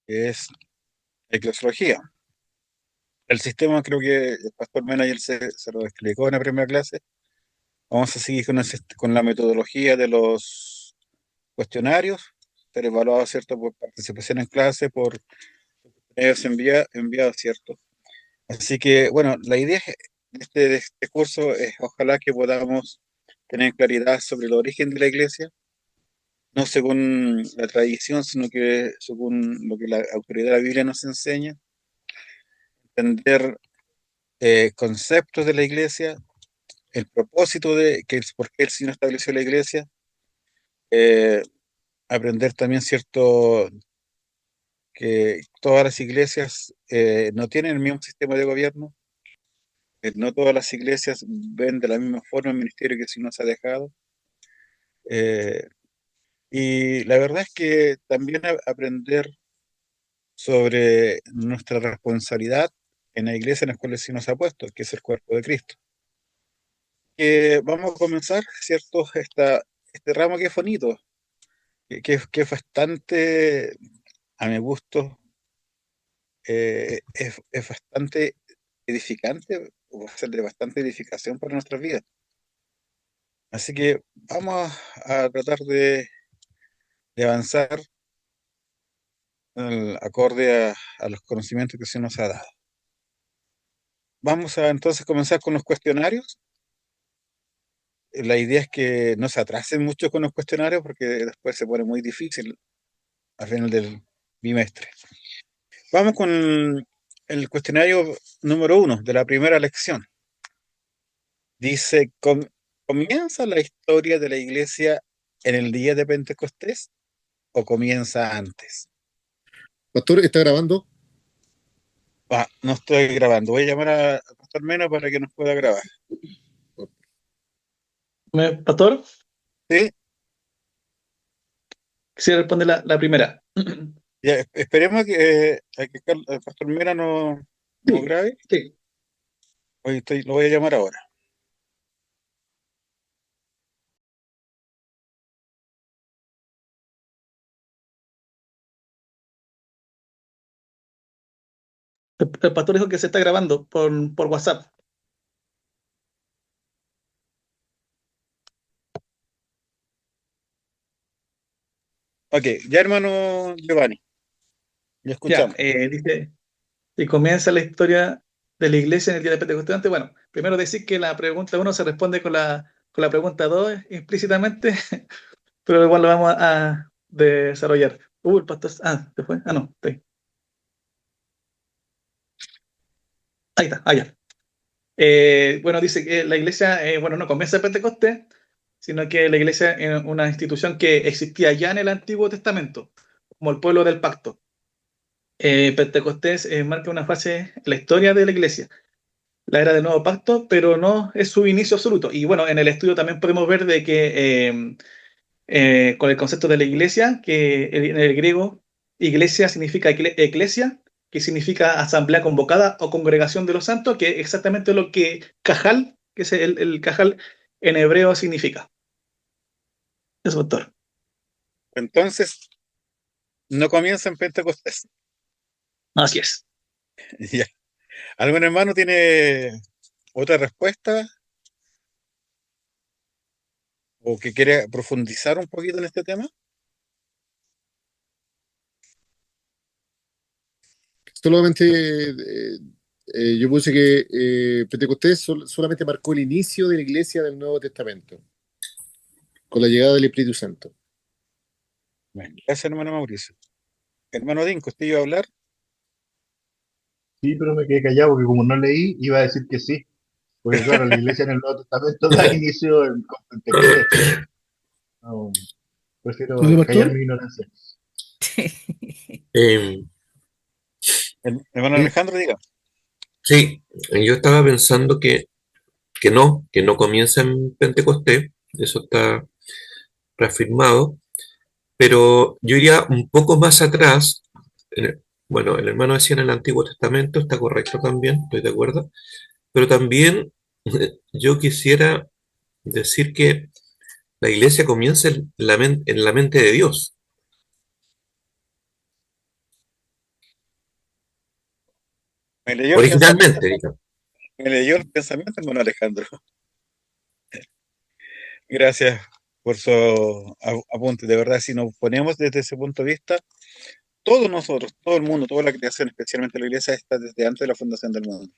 que es eclesiología. El sistema, creo que el pastor Mena ayer se lo explicó en la primera clase. Vamos a seguir con la metodología de los cuestionarios, ser evaluado, ¿cierto?, por participación en clase, por medios enviados, ¿cierto? Así que, bueno, la idea de este curso es ojalá que podamos tener claridad sobre el origen de la iglesia, no según la tradición, sino que según lo que la autoridad de la Biblia nos enseña, entender conceptos de la iglesia, el propósito de que es por qué el Señor estableció la iglesia, eh, aprender también, ¿cierto?, que todas las iglesias no tienen el mismo sistema de gobierno, no todas las iglesias ven de la misma forma el ministerio que el Señor nos ha dejado. eh, y la verdad es que también aprender sobre nuestra responsabilidad en la iglesia en la cual el Señor nos ha puesto, que es el cuerpo de Cristo. Vamos a comenzar, ¿cierto? Este ramo que es bonito, que es bastante, a mi gusto, es bastante edificante, o va a ser de bastante edificación para nuestras vidas. Así que vamos a tratar de avanzar acorde a los conocimientos que se nos ha dado. Vamos a entonces comenzar con los cuestionarios. La idea es que no se atrasen mucho con los cuestionarios porque después se pone muy difícil al final del bimestre. Vamos con el cuestionario número 1 de la primera lección. Dice, ¿comienza la historia de la iglesia en el día de Pentecostés o comienza antes? Pastor, ¿está grabando? No estoy grabando. Voy a llamar a Pastor Mena para que nos pueda grabar. Pastor, ¿Sí? quisiera responder la primera. Ya, esperemos a que el Pastor Mena no Sí, grabe. sí. Lo voy a llamar ahora. El pastor dijo que se está grabando por WhatsApp. Ok, ya hermano Giovanni, ya Ya, escuchamos. dice, y comienza la historia de la iglesia en el día de Pentecostés. Bueno, primero decir que la pregunta 1 se responde con la pregunta 2 implícitamente, pero igual lo vamos a desarrollar. El pastor, ¿se fue? No, está ahí. Ahí está, ya. Bueno, dice que la iglesia, bueno, no comienza en Pentecostés, sino que la iglesia es una institución que existía ya en el Antiguo Testamento, como el pueblo del pacto. Pentecostés marca una fase en la historia de la iglesia, la era del nuevo pacto, pero no es su inicio absoluto. Y bueno, en el estudio también podemos ver de que con el concepto de la iglesia, que en el griego iglesia significa eclesia, que significa asamblea convocada o congregación de los santos, que es exactamente lo que cajal, que es el cajal en hebreo significa. Eso, doctor. Entonces, no comienza en Pentecostés. Así es. Ya. ¿Algún hermano tiene otra respuesta o que quiere profundizar un poquito en este tema? Solamente yo puse que Pentecostés solamente marcó el inicio de la iglesia del Nuevo Testamento, con la llegada del Espíritu Santo. Bueno, gracias, hermano Mauricio. Hermano Dinko, ¿usted iba a hablar? Sí, pero me quedé callado porque como no leí, iba a decir que sí. Porque claro, la iglesia en el Nuevo Testamento da inicio con Pentecostés. No, prefiero ¿Oye, callar pastor? mi ignorancia. Eh, Hermano Alejandro, diga. sí, yo estaba pensando que no comienza en Pentecostés, eso está reafirmado, pero yo iría un poco más atrás. Bueno, el hermano decía en el Antiguo Testamento, está correcto también, estoy de acuerdo, pero también yo quisiera decir que la iglesia comienza en la mente de Dios. Me leyó el pensamiento, Originalmente, digamos. me leyó el pensamiento, hermano Alejandro. Gracias por su apunte. De verdad, si nos ponemos desde ese punto de vista, todos nosotros, todo el mundo, toda la creación, especialmente la iglesia, está desde antes de la fundación del mundo.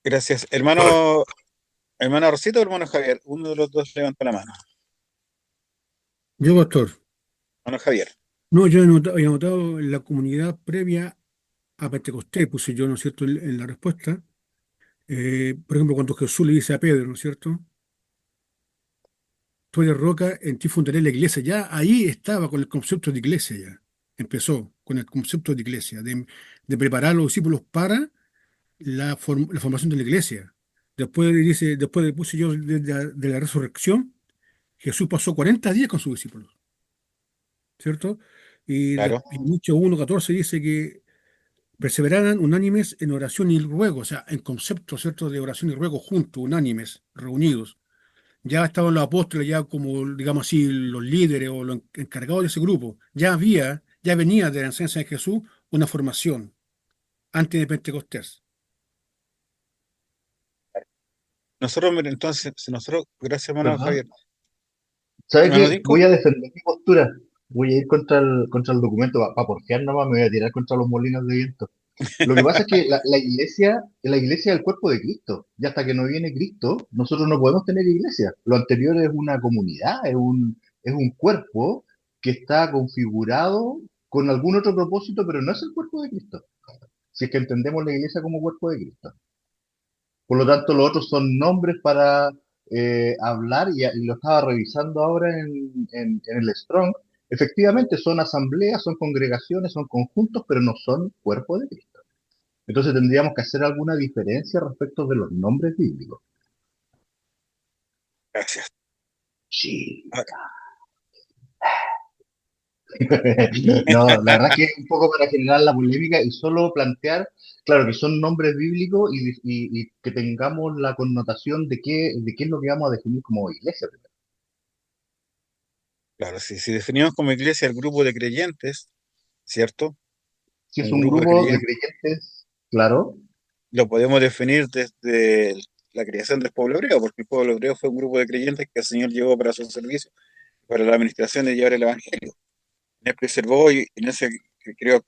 Gracias. Correcto. Hermano Rosito o hermano Javier, uno de los dos levanta la mano. Yo, pastor. Hermano Javier. No, yo he notado en la comunidad previa a Pentecostés, puse yo, ¿no es cierto?, en la respuesta. Por ejemplo, cuando Jesús le dice a Pedro, ¿no es cierto?, tú eres roca, en ti fundaré la iglesia. Ya ahí estaba con el concepto de iglesia ya. Empezó con el concepto de iglesia, de preparar a los discípulos para la formación de la iglesia. Después dice, después puse yo de la resurrección, Jesús pasó 40 días con sus discípulos, ¿cierto? Claro, En Hechos 1:14 dice que perseveraran unánimes en oración y ruego, o sea, en concepto, ¿cierto?, de oración y ruego juntos, unánimes, reunidos. Ya estaban los apóstoles, ya como, digamos así, los líderes o los encargados de ese grupo. Ya venía de la enseñanza de Jesús una formación antes de Pentecostés. nosotros, mire, entonces, si nosotros, gracias hermano ¿Verdad? Javier. ¿Sabes Hermano qué? Dinko, Voy a defender mi postura. Voy a ir contra el documento. Para porfiar nomás me voy a tirar contra los molinos de viento. Lo que pasa es que la iglesia es el cuerpo de Cristo. Y hasta que no viene Cristo, nosotros no podemos tener iglesia. Lo anterior es una comunidad, es un cuerpo que está configurado con algún otro propósito, pero no es el cuerpo de Cristo. Si es que entendemos la iglesia como cuerpo de Cristo. Por lo tanto, los otros son nombres para hablar, y lo estaba revisando ahora en el Strong. Efectivamente, son asambleas, son congregaciones, son conjuntos, pero no son cuerpo de Cristo. Entonces tendríamos que hacer alguna diferencia respecto de los nombres bíblicos. gracias. Sí. Ah, No, la verdad es que es un poco para generar la polémica y solo plantear, claro, que son nombres bíblicos y que tengamos la connotación de qué es lo que vamos a definir como iglesia. claro, si definimos como iglesia el grupo de creyentes, ¿cierto? Si es Un un grupo de grupo de creyentes, creyentes, claro, lo podemos definir desde la creación del pueblo hebreo, porque el pueblo hebreo fue un grupo de creyentes que el Señor llevó para su servicio, para la administración de llevar el Evangelio. Él preservó y en ese que creó.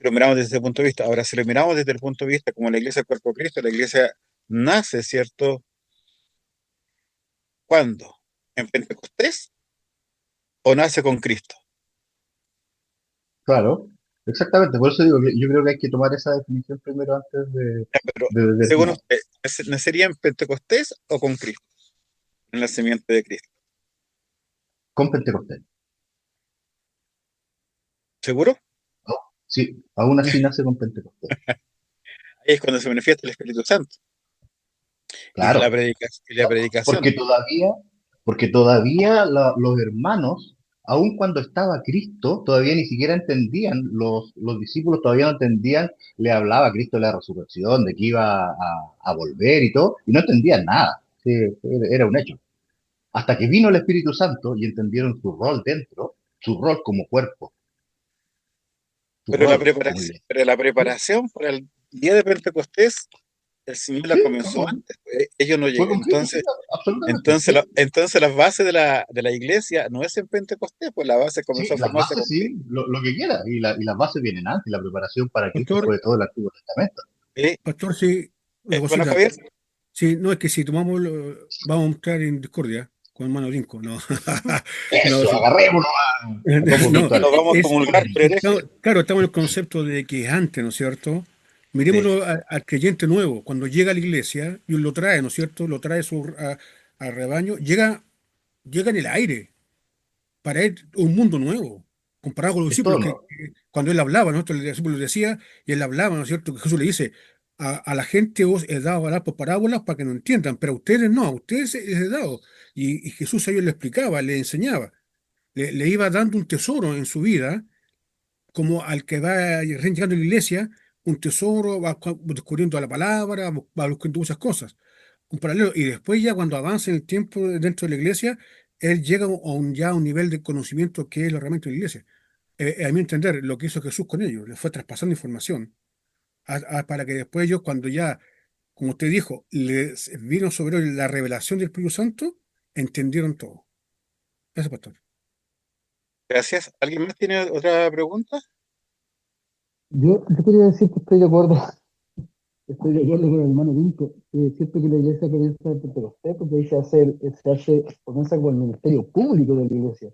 Lo miramos desde ese punto de vista. Ahora, si lo miramos desde el punto de vista como la iglesia del cuerpo de Cristo, la iglesia nace, ¿cierto? ¿Cuándo? ¿En Pentecostés o nace con Cristo? claro, exactamente. Por eso digo que yo creo que hay que tomar esa definición primero antes Pero, de según definir. usted, ¿nacería en Pentecostés o con Cristo? En la simiente de Cristo. Con Pentecostés. ¿Seguro? ¿No? Sí, aún así nace con Pentecostés. Ahí es cuando se manifiesta el Espíritu Santo y Claro. la Porque predicación. todavía, porque todavía los hermanos, aun cuando estaba Cristo, todavía ni siquiera entendían, los discípulos todavía no entendían, le hablaba a Cristo de la resurrección, de que iba a volver y todo, y no entendían nada. Sí, era un hecho. Hasta que vino el Espíritu Santo y entendieron su rol dentro, su rol como cuerpo, su rol como iglesia. Pero la preparación para el día de Pentecostés, el Señor la Sí, comenzó antes. Ellos no fue llegan. con Cristo, sí, absolutamente. Entonces las bases de la iglesia no es en Pentecostés, pues la base comenzó Sí, a las formarse bases con Cristo. sí, lo que quiera, y las bases vienen antes, y la preparación para Cristo Pastor, fue de todo el Antiguo Testamento. ¿Sí? pastor, sí, una Bueno, cosita. Javier, Sí, no, es que si tomamos, vamos a entrar en discordia con hermano Lincoln, no. No, Eso, sí. agarrémonos a combos No, nos virtuales. vamos a es, comulgar por hereje. claro, estamos en el concepto de que es antes, ¿no es cierto? Sí, Miremoslo al creyente nuevo, cuando llega a la iglesia y lo trae, ¿no es cierto? Lo trae al rebaño, llega en el aire, para él un mundo nuevo, comparado con los Es todo discípulos, nuevo. que cuando él hablaba, ¿no? El discípulo decía, y él hablaba, ¿no es cierto? Que Jesús le dice, a la gente os he dado a hablar por parábolas para que no entiendan, pero a ustedes no, a ustedes les he dado. Y Jesús a ellos le explicaba, le enseñaba, le iba dando un tesoro en su vida, como al que va recién llegando a la iglesia, un tesoro, va descubriendo la palabra, va buscando muchas cosas, un paralelo. Y después ya cuando avanza en el tiempo dentro de la iglesia, él llega ya a un nivel de conocimiento que es lo realmente de la iglesia. a mi entender, lo que hizo Jesús con ellos, les fue traspasando información para que después ellos, cuando ya, como usted dijo, les vino sobre ellos la revelación del Espíritu Santo, entendieron todo. Eso, pastor. Gracias. ¿Alguien más tiene otra pregunta? Yo quería decir que estoy de acuerdo con el hermano Vinco, que siento que la iglesia comienza en Pentecostés, porque ahí comienza con el ministerio público de la iglesia,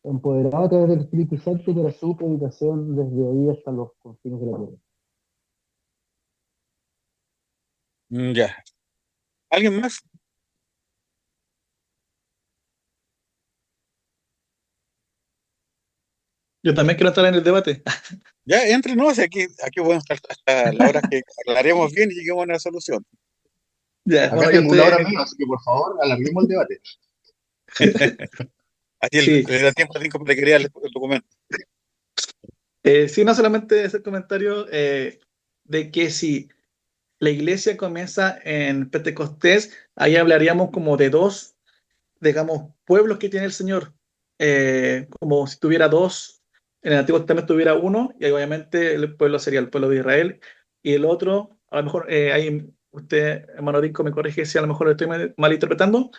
empoderado a través del Espíritu Santo para su predicación desde ahí hasta los confines de la tierra. Ya. ¿Alguien más? Yo también quiero estar en el debate. Ya, entre, no, si aquí podemos estar hasta la hora que hablaremos bien y lleguemos a una solución. Ya, Acá bueno, yo tengo una hora estoy. menos, así que por favor, alarguemos el debate. Así Sí, le da tiempo a Cinco para que lea el documento. sí, no solamente ese comentario de que si la iglesia comienza en Pentecostés, ahí hablaríamos como de dos, digamos, pueblos que tiene el Señor. Como si tuviera dos, en el Antiguo Testamento tuviera uno, y ahí obviamente el pueblo sería el pueblo de Israel, y el otro, a lo mejor ahí usted, hermano Dinko, me corrige si a lo mejor lo estoy malinterpretando,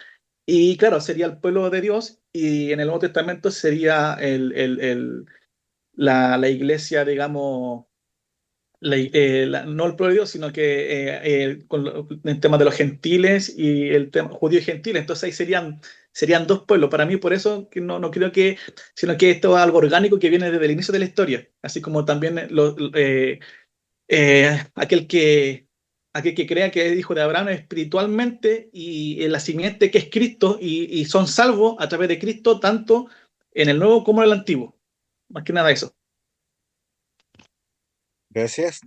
y claro, sería el pueblo de Dios, y en el Nuevo Testamento sería la iglesia, digamos, no el pueblo de Dios, sino que el tema de los gentiles y el tema judío y gentil. Entonces ahí serían dos pueblos. Para mí, por eso que no creo que, sino que esto es algo orgánico que viene desde el inicio de la historia. Así como también aquel que crea que es hijo de Abraham espiritualmente y la simiente que es Cristo y son salvos a través de Cristo, tanto en el nuevo como en el antiguo. Más que nada eso. Gracias.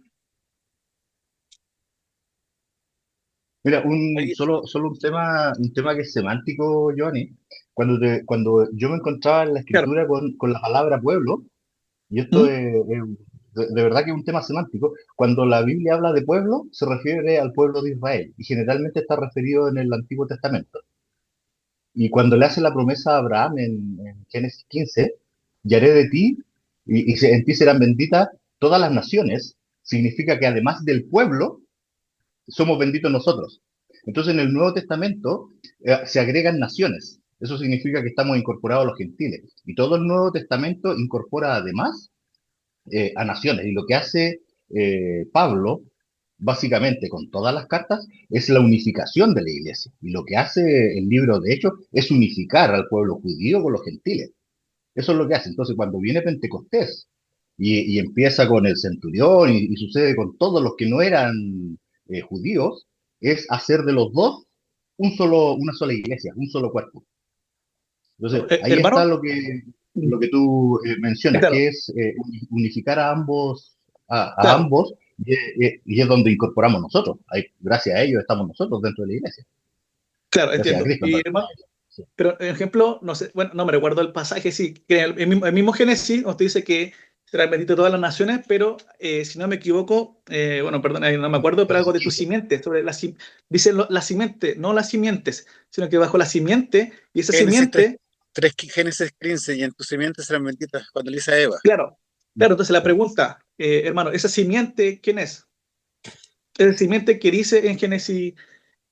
Mira, ¿Alguien? solo un tema que es semántico, Giovanni. Cuando yo me encontraba en la Claro. escritura con la palabra pueblo, y esto ¿Mm? de verdad que es un tema semántico, cuando la Biblia habla de pueblo, se refiere al pueblo de Israel, y generalmente está referido en el Antiguo Testamento. Y cuando le hace la promesa a Abraham en Génesis 15, y haré de ti, en ti serán benditas todas las naciones, significa que además del pueblo, somos benditos nosotros. Entonces en el Nuevo Testamento se agregan naciones. Eso significa que estamos incorporados a los gentiles. Y todo el Nuevo Testamento incorpora además a naciones. Y lo que hace Pablo, básicamente con todas las cartas, es la unificación de la iglesia. Y lo que hace el libro de Hechos es unificar al pueblo judío con los gentiles. Eso es lo que hace. Entonces cuando viene Pentecostés y empieza con el centurión y sucede con todos los que no eran judíos, es hacer de los dos una sola iglesia, un solo cuerpo. Entonces, ahí está Hermano, lo que tú mencionas, claro, que es unificar a ambos, a claro, ambos, y es donde incorporamos nosotros. Ahí, gracias a ellos estamos nosotros dentro de la iglesia. claro, Gracias a entiendo. Cristo, en Y realidad. hermano, Sí. pero ejemplo, no sé, bueno, no me recuerdo el pasaje, sí, que el mismo Génesis nos dice que serán benditas todas las naciones, pero si no me equivoco, bueno, perdón, no me acuerdo, pero algo Génesis de tu 15. simiente, dice la simiente, no las simientes, sino que bajo la simiente, y esa Génesis simiente, 3, Génesis 15, y en tus simientes serán benditas cuando le dice a Eva. claro, claro, entonces la pregunta, hermano, ¿esa simiente quién es? Esa simiente que dice en Génesis.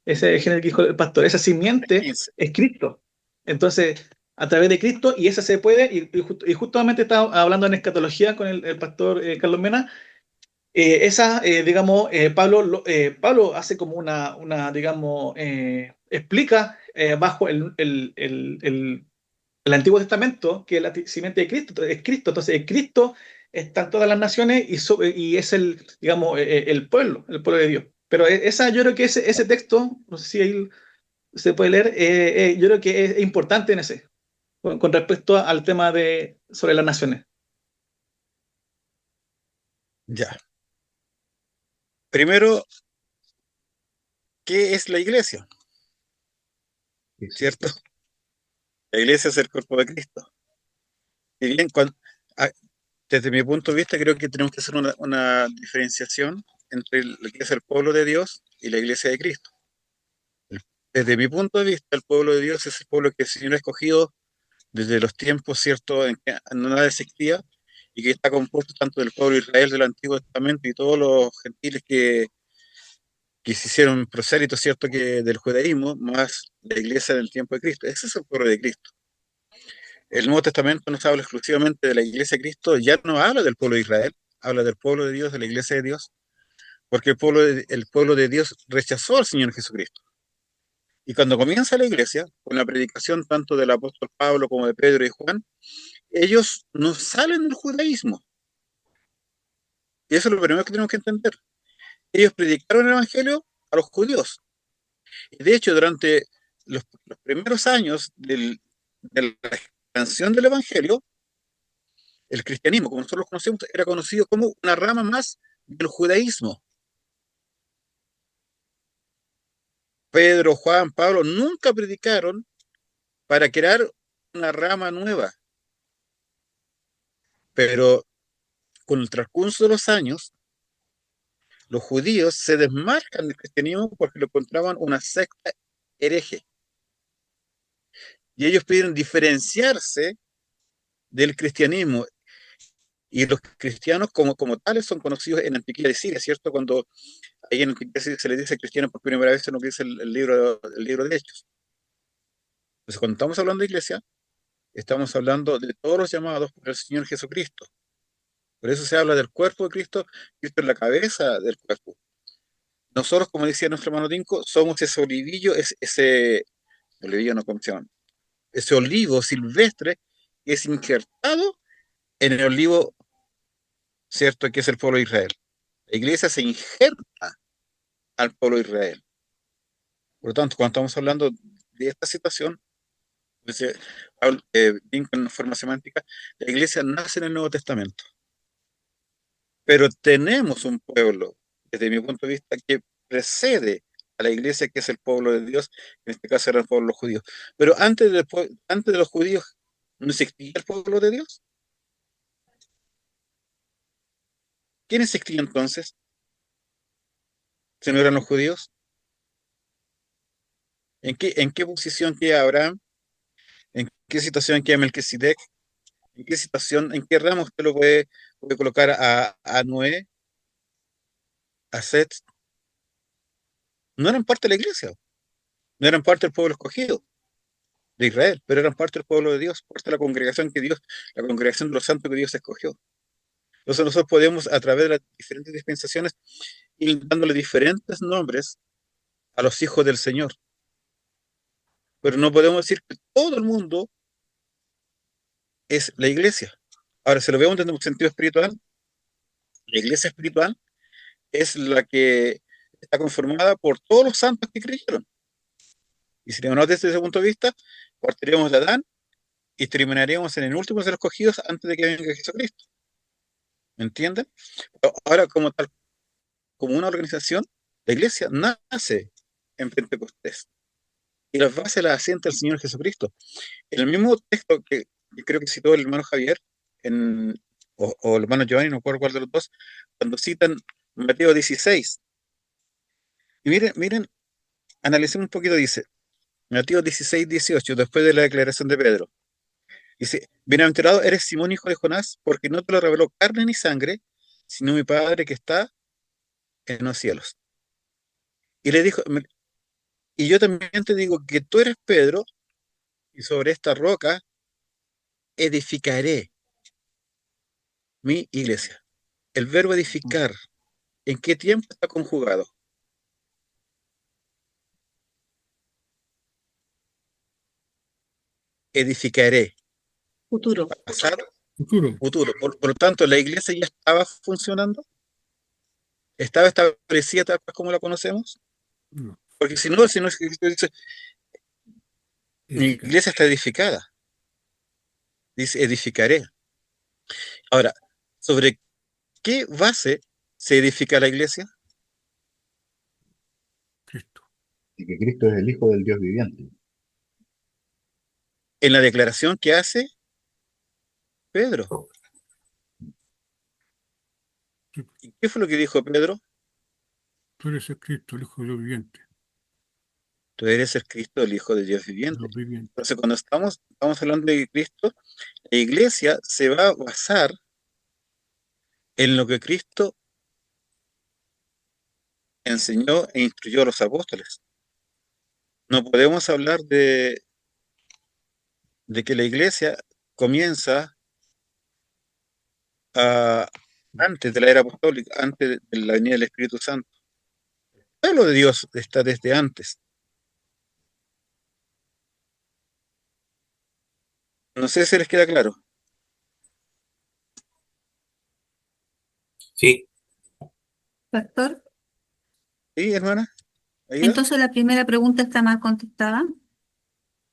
Ese es el que dijo el pastor. Esa simiente 15. es Cristo. Entonces, a través de Cristo, y esa se puede, y justamente estaba hablando en escatología con el pastor Carlos Mena, digamos, Pablo hace como digamos, explica bajo el Antiguo Testamento que la simiente de Cristo es Cristo. Entonces, en Cristo están todas las naciones y es digamos, el pueblo de Dios. Pero yo creo que ese texto, no sé si ahí se puede leer, yo creo que es importante en ese, con respecto al tema sobre las naciones. Ya. Primero, ¿qué es la iglesia? ¿Cierto? Exacto. La iglesia es el cuerpo de Cristo. Y bien, ah, desde mi punto de vista, creo que tenemos que hacer una diferenciación entre lo que es el pueblo de Dios y la iglesia de Cristo. Desde mi punto de vista, el pueblo de Dios es el pueblo que el Señor ha escogido desde los tiempos, ¿cierto?, en que nada existía, y que está compuesto tanto del pueblo de Israel del Antiguo Testamento y todos los gentiles que se hicieron prosélitos, ¿cierto?, que del judaísmo, más la iglesia del tiempo de Cristo. Ese es el pueblo de Cristo. El Nuevo Testamento nos habla exclusivamente de la iglesia de Cristo, ya no habla del pueblo de Israel, habla del pueblo de Dios, de la iglesia de Dios, porque el pueblo de Dios rechazó al Señor Jesucristo. Y cuando comienza la iglesia, con la predicación tanto del apóstol Pablo como de Pedro y Juan, ellos no salen del judaísmo. Y eso es lo primero que tenemos que entender. Ellos predicaron el evangelio a los judíos. Y de hecho, durante los primeros años de la expansión del evangelio, el cristianismo, como nosotros lo conocemos, era conocido como una rama más del judaísmo. Pedro, Juan, Pablo nunca predicaron para crear una rama nueva, pero con el transcurso de los años, los judíos se desmarcan del cristianismo porque lo encontraban una secta hereje. Y ellos pidieron diferenciarse del cristianismo. Y los cristianos como tales son conocidos en Antiquía de Siria, ¿cierto? Cuando ahí en Antiquía se les dice cristiano por primera vez en lo que dice el libro de Hechos. Entonces, cuando estamos hablando de iglesia, estamos hablando de todos los llamados por el Señor Jesucristo. Por eso se habla del cuerpo de Cristo. Cristo es la cabeza del cuerpo. Nosotros, como decía nuestro hermano Tinco, somos ese olivillo, olivillo no, ¿cómo se llama? Ese olivo silvestre que es injertado en el olivo, ¿cierto?, que es el pueblo de Israel. La iglesia se injerta al pueblo de Israel. Por lo tanto, cuando estamos hablando de esta situación, dice en forma semántica, la iglesia nace en el Nuevo Testamento. Pero tenemos un pueblo, desde mi punto de vista, que precede a la iglesia, que es el pueblo de Dios, en este caso era el pueblo de los judíos. Pero antes de los judíos, ¿no existía el pueblo de Dios? ¿Quién existía entonces? Si no eran los judíos. En qué posición queda Abraham? ¿En qué situación queda Melquisedec? ¿En qué situación, en qué ramo usted lo puede colocar a Noé, a Seth? No eran parte de la iglesia, no eran parte del pueblo escogido de Israel, pero eran parte del pueblo de Dios, parte de la congregación la congregación de los santos que Dios escogió. Entonces nosotros podemos, a través de las diferentes dispensaciones, ir dándole diferentes nombres a los hijos del Señor. Pero no podemos decir que todo el mundo es la iglesia. Ahora, si lo vemos desde un sentido espiritual, la iglesia espiritual es la que está conformada por todos los santos que creyeron. Y si lo vemos desde ese punto de vista, partiríamos de Adán y terminaríamos en el último de los escogidos antes de que venga Jesucristo. ¿Me entienden? Ahora, como tal, como una organización, la iglesia nace en Pentecostés y las bases las asienta el Señor Jesucristo. En el mismo texto que creo que citó el hermano Javier o el hermano Giovanni, no recuerdo cuál de los dos, cuando citan Mateo 16. Y miren, analicemos un poquito, dice Mateo 16, 18, después de la declaración de Pedro. Dice, bienaventurado eres Simón, hijo de Jonás, porque no te lo reveló carne ni sangre, sino mi Padre que está en los cielos. Y le dijo, y yo también te digo que tú eres Pedro, y sobre esta roca edificaré mi iglesia. El verbo edificar, ¿en qué tiempo está conjugado? Edificaré. Futuro. Pasado, Futuro. futuro. Por lo tanto, la iglesia ya estaba funcionando, estaba establecida tal cual como la conocemos. No, Porque si no es que Cristo dice, mi edificar. iglesia está edificada. Dice, edificaré. Ahora, ¿sobre qué base se edifica la iglesia? Cristo. Y que Cristo es el Hijo del Dios viviente. En la declaración que hace Pedro. ¿Y qué fue lo que dijo Pedro? Tú eres el Cristo, el Hijo de Dios viviente. Tú eres el Cristo, el Hijo de Dios viviente. Dios viviente. Entonces, cuando estamos hablando de Cristo, la iglesia se va a basar en lo que Cristo enseñó e instruyó a los apóstoles. No podemos hablar de que la iglesia comienza a, antes de la era apostólica, antes de la venida del Espíritu Santo. El pueblo de Dios está desde antes. No sé si les queda claro. Sí, Pastor, ¿Sí, hermana? ¿Aida? entonces la primera pregunta está mal contestada.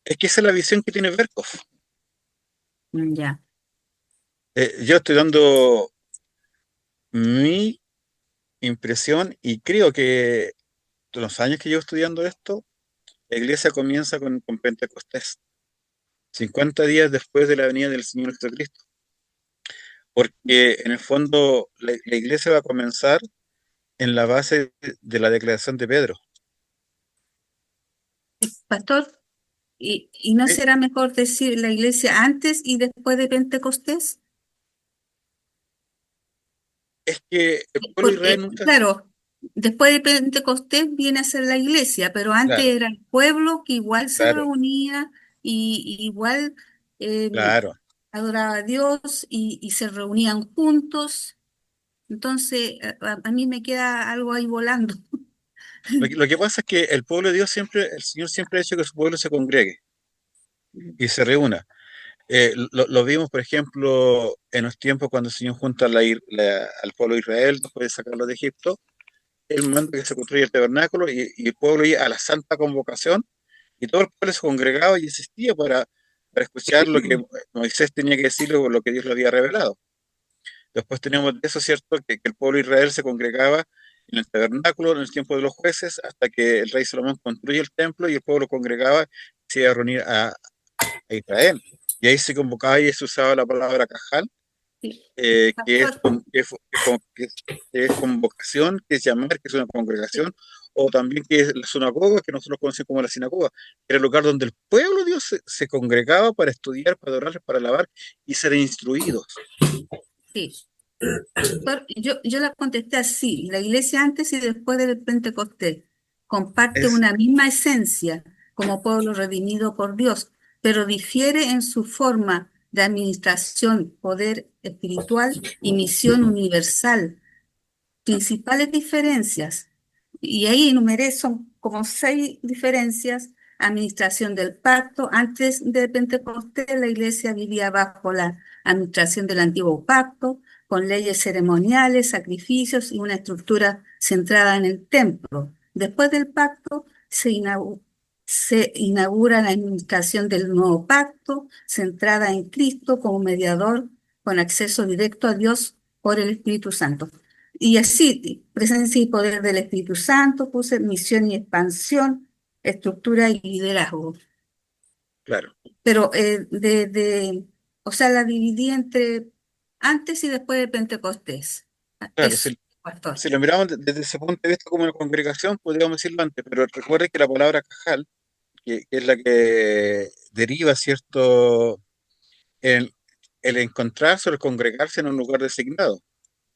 Es que esa es la visión que tiene Berkhoff. Ya. Yo estoy dando mi impresión y creo que los años que llevo estudiando esto, la iglesia comienza con Pentecostés, 50 días después de la venida del Señor Jesucristo, porque en el fondo la iglesia va a comenzar en la base de la declaración de Pedro. Pastor, ¿y no ¿Sí? será mejor decir la iglesia antes y después de Pentecostés? Es que el pueblo de Israel Porque, nunca, claro, después de Pentecostés viene a ser la iglesia, pero antes claro, era el pueblo que igual se claro, reunía y igual eh, claro. adoraba a Dios y se reunían juntos. Entonces, a mí me queda algo ahí volando. Lo que pasa es que el pueblo de Dios siempre, el Señor siempre ha hecho que su pueblo se congregue y se reúna. Lo vimos, por ejemplo, en los tiempos cuando el Señor junta al pueblo de Israel después de sacarlo de Egipto. Él manda que se construya el tabernáculo y el pueblo iba a la santa convocación y todo el pueblo se congregaba y existía para escuchar lo que Moisés tenía que decir o lo que Dios le había revelado. Después teníamos de eso, ¿cierto? Que el pueblo de Israel se congregaba en el tabernáculo en el tiempo de los jueces hasta que el rey Salomón construye el templo y el pueblo congregaba y se iba a reunir a Israel. Y ahí se convocaba y se usaba la palabra cajal, Sí. que es, Pastor, que es convocación, que es llamar, que es una congregación, o también que es la sinagoga, que nosotros conocemos como la sinagoga, que era el lugar donde el pueblo de Dios se congregaba para estudiar, para adorar, para alabar y ser instruidos. sí. Pastor, yo la contesté así, la iglesia antes y después del Pentecostés comparte Es, una misma esencia como pueblo redimido por Dios, pero difiere en su forma de administración, poder espiritual y misión universal. Principales diferencias, y ahí enumeré, son como 6 diferencias. Administración del pacto. Antes de Pentecostés, la iglesia vivía bajo la administración del antiguo pacto, con leyes ceremoniales, sacrificios y una estructura centrada en el templo. Después del pacto, se inaugura la administración del nuevo pacto, centrada en Cristo como mediador, con acceso directo a Dios por el Espíritu Santo. Y así, presencia y poder del Espíritu Santo, puse misión y expansión, estructura y liderazgo. claro, Pero o sea, la dividí entre antes y después de Pentecostés. claro, Eso, pastor. si lo miramos desde ese punto de vista como una congregación, podríamos decirlo antes, pero recuerde que la palabra cajal, que es la que deriva, ¿cierto?, el, el encontrarse o el congregarse en un lugar designado.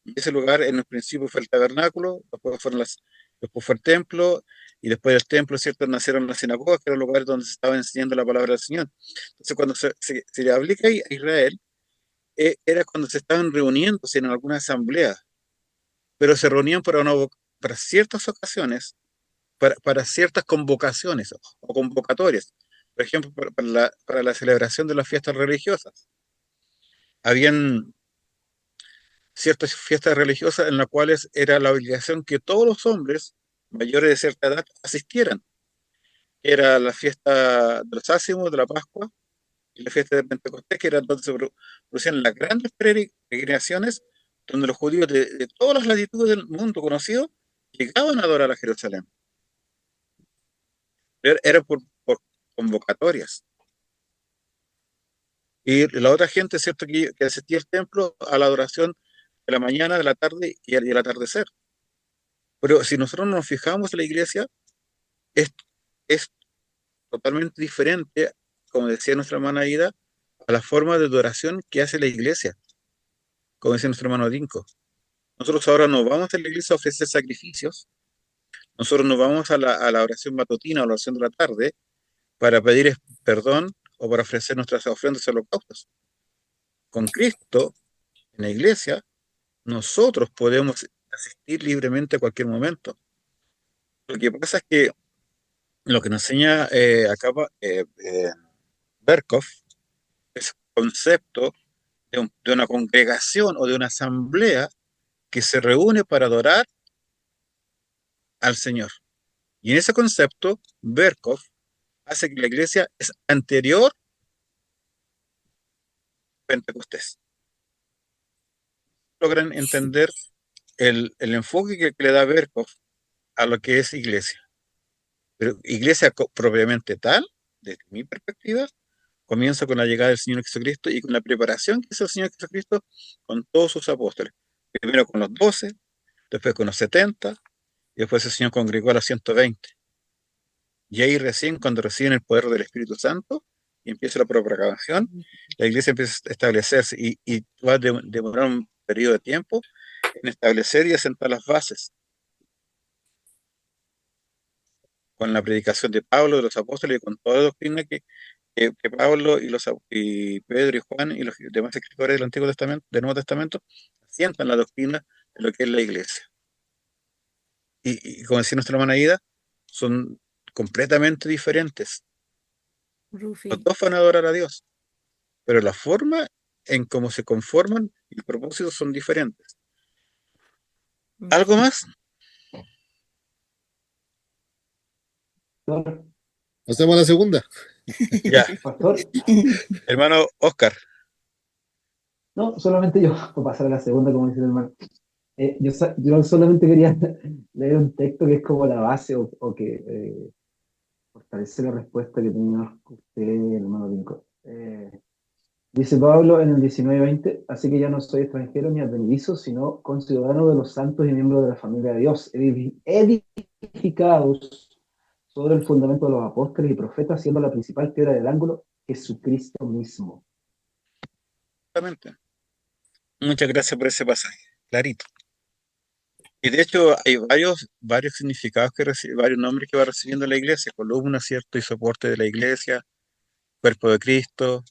Y ese lugar en el principio fue el tabernáculo, después fue el templo, y después del templo, ¿cierto?, nacieron las sinagogas, que eran lugares donde se estaba enseñando la palabra del Señor. Entonces, cuando se le aplica ahí a Israel, era cuando se estaban reuniéndose en alguna asamblea, pero se reunían para ciertas ocasiones, para ciertas convocaciones o convocatorias. Por ejemplo, para la celebración de las fiestas religiosas. Habían ciertas fiestas religiosas en las cuales era la obligación que todos los hombres mayores de cierta edad asistieran. Era la fiesta de los Ácimos, de la Pascua, y la fiesta de Pentecostés, que era donde se producían las grandes peregrinaciones, donde los judíos de todas las latitudes del mundo conocido llegaban a adorar a Jerusalén. Era por convocatorias. Y la otra gente, ¿cierto?, que asistía al templo a la adoración de la mañana, de la tarde y al atardecer. Pero si nosotros nos fijamos en la iglesia, es, es totalmente diferente, como decía nuestra hermana Ida, a la forma de adoración que hace la iglesia, como decía nuestro hermano Dinko. Nosotros ahora no vamos a la iglesia a ofrecer sacrificios, nosotros nos vamos a la oración matutina o la oración de la tarde para pedir perdón o para ofrecer nuestras ofrendas y holocaustos. Con Cristo, en la iglesia, nosotros podemos asistir libremente a cualquier momento. Lo que pasa es que lo que nos enseña acá Berkov es un concepto de una congregación o de una asamblea que se reúne para adorar al Señor. Y en ese concepto, Berkov hace que la iglesia es anterior a Pentecostés. Logran entender el enfoque que le da Berkov a lo que es iglesia. Pero iglesia propiamente tal, desde mi perspectiva, comienza con la llegada del Señor Jesucristo y con la preparación que hizo el Señor Jesucristo con todos sus apóstoles. Primero con los 12, después con los 70, y después el Señor congregó a los 120. Y ahí recién, cuando reciben el poder del Espíritu Santo y empieza la propagación, la iglesia empieza a establecerse y va a demorar un periodo de tiempo en establecer y asentar las bases. Con la predicación de Pablo, de los apóstoles y con toda la doctrina que Pablo y Pedro y Juan y los demás escritores del Antiguo Testamento, del Nuevo Testamento, asientan la doctrina de lo que es la iglesia. Y como decía nuestra hermana Ida, son completamente diferentes. Rufi. Los dos van a adorar a Dios, pero la forma en cómo se conforman y el propósito son diferentes. ¿Algo más? Pastor, Hacemos la segunda. Ya, pastor, hermano Oscar. no, solamente yo, para pasar a la segunda, como dice el hermano. Yo solamente quería leer un texto que es como la base o que fortalece la respuesta que tenía usted, hermano Lincoln. Dice Pablo en el 19:20, así que ya no soy extranjero ni advenedizo, sino conciudadano de los santos y miembro de la familia de Dios, edificados sobre el fundamento de los apóstoles y profetas, siendo la principal piedra del ángulo Jesucristo mismo. Exactamente. Muchas gracias por ese pasaje, clarito. Y de hecho hay varios significados que varios nombres que va recibiendo la iglesia: columna, ¿cierto? Y soporte de la iglesia, cuerpo de Cristo,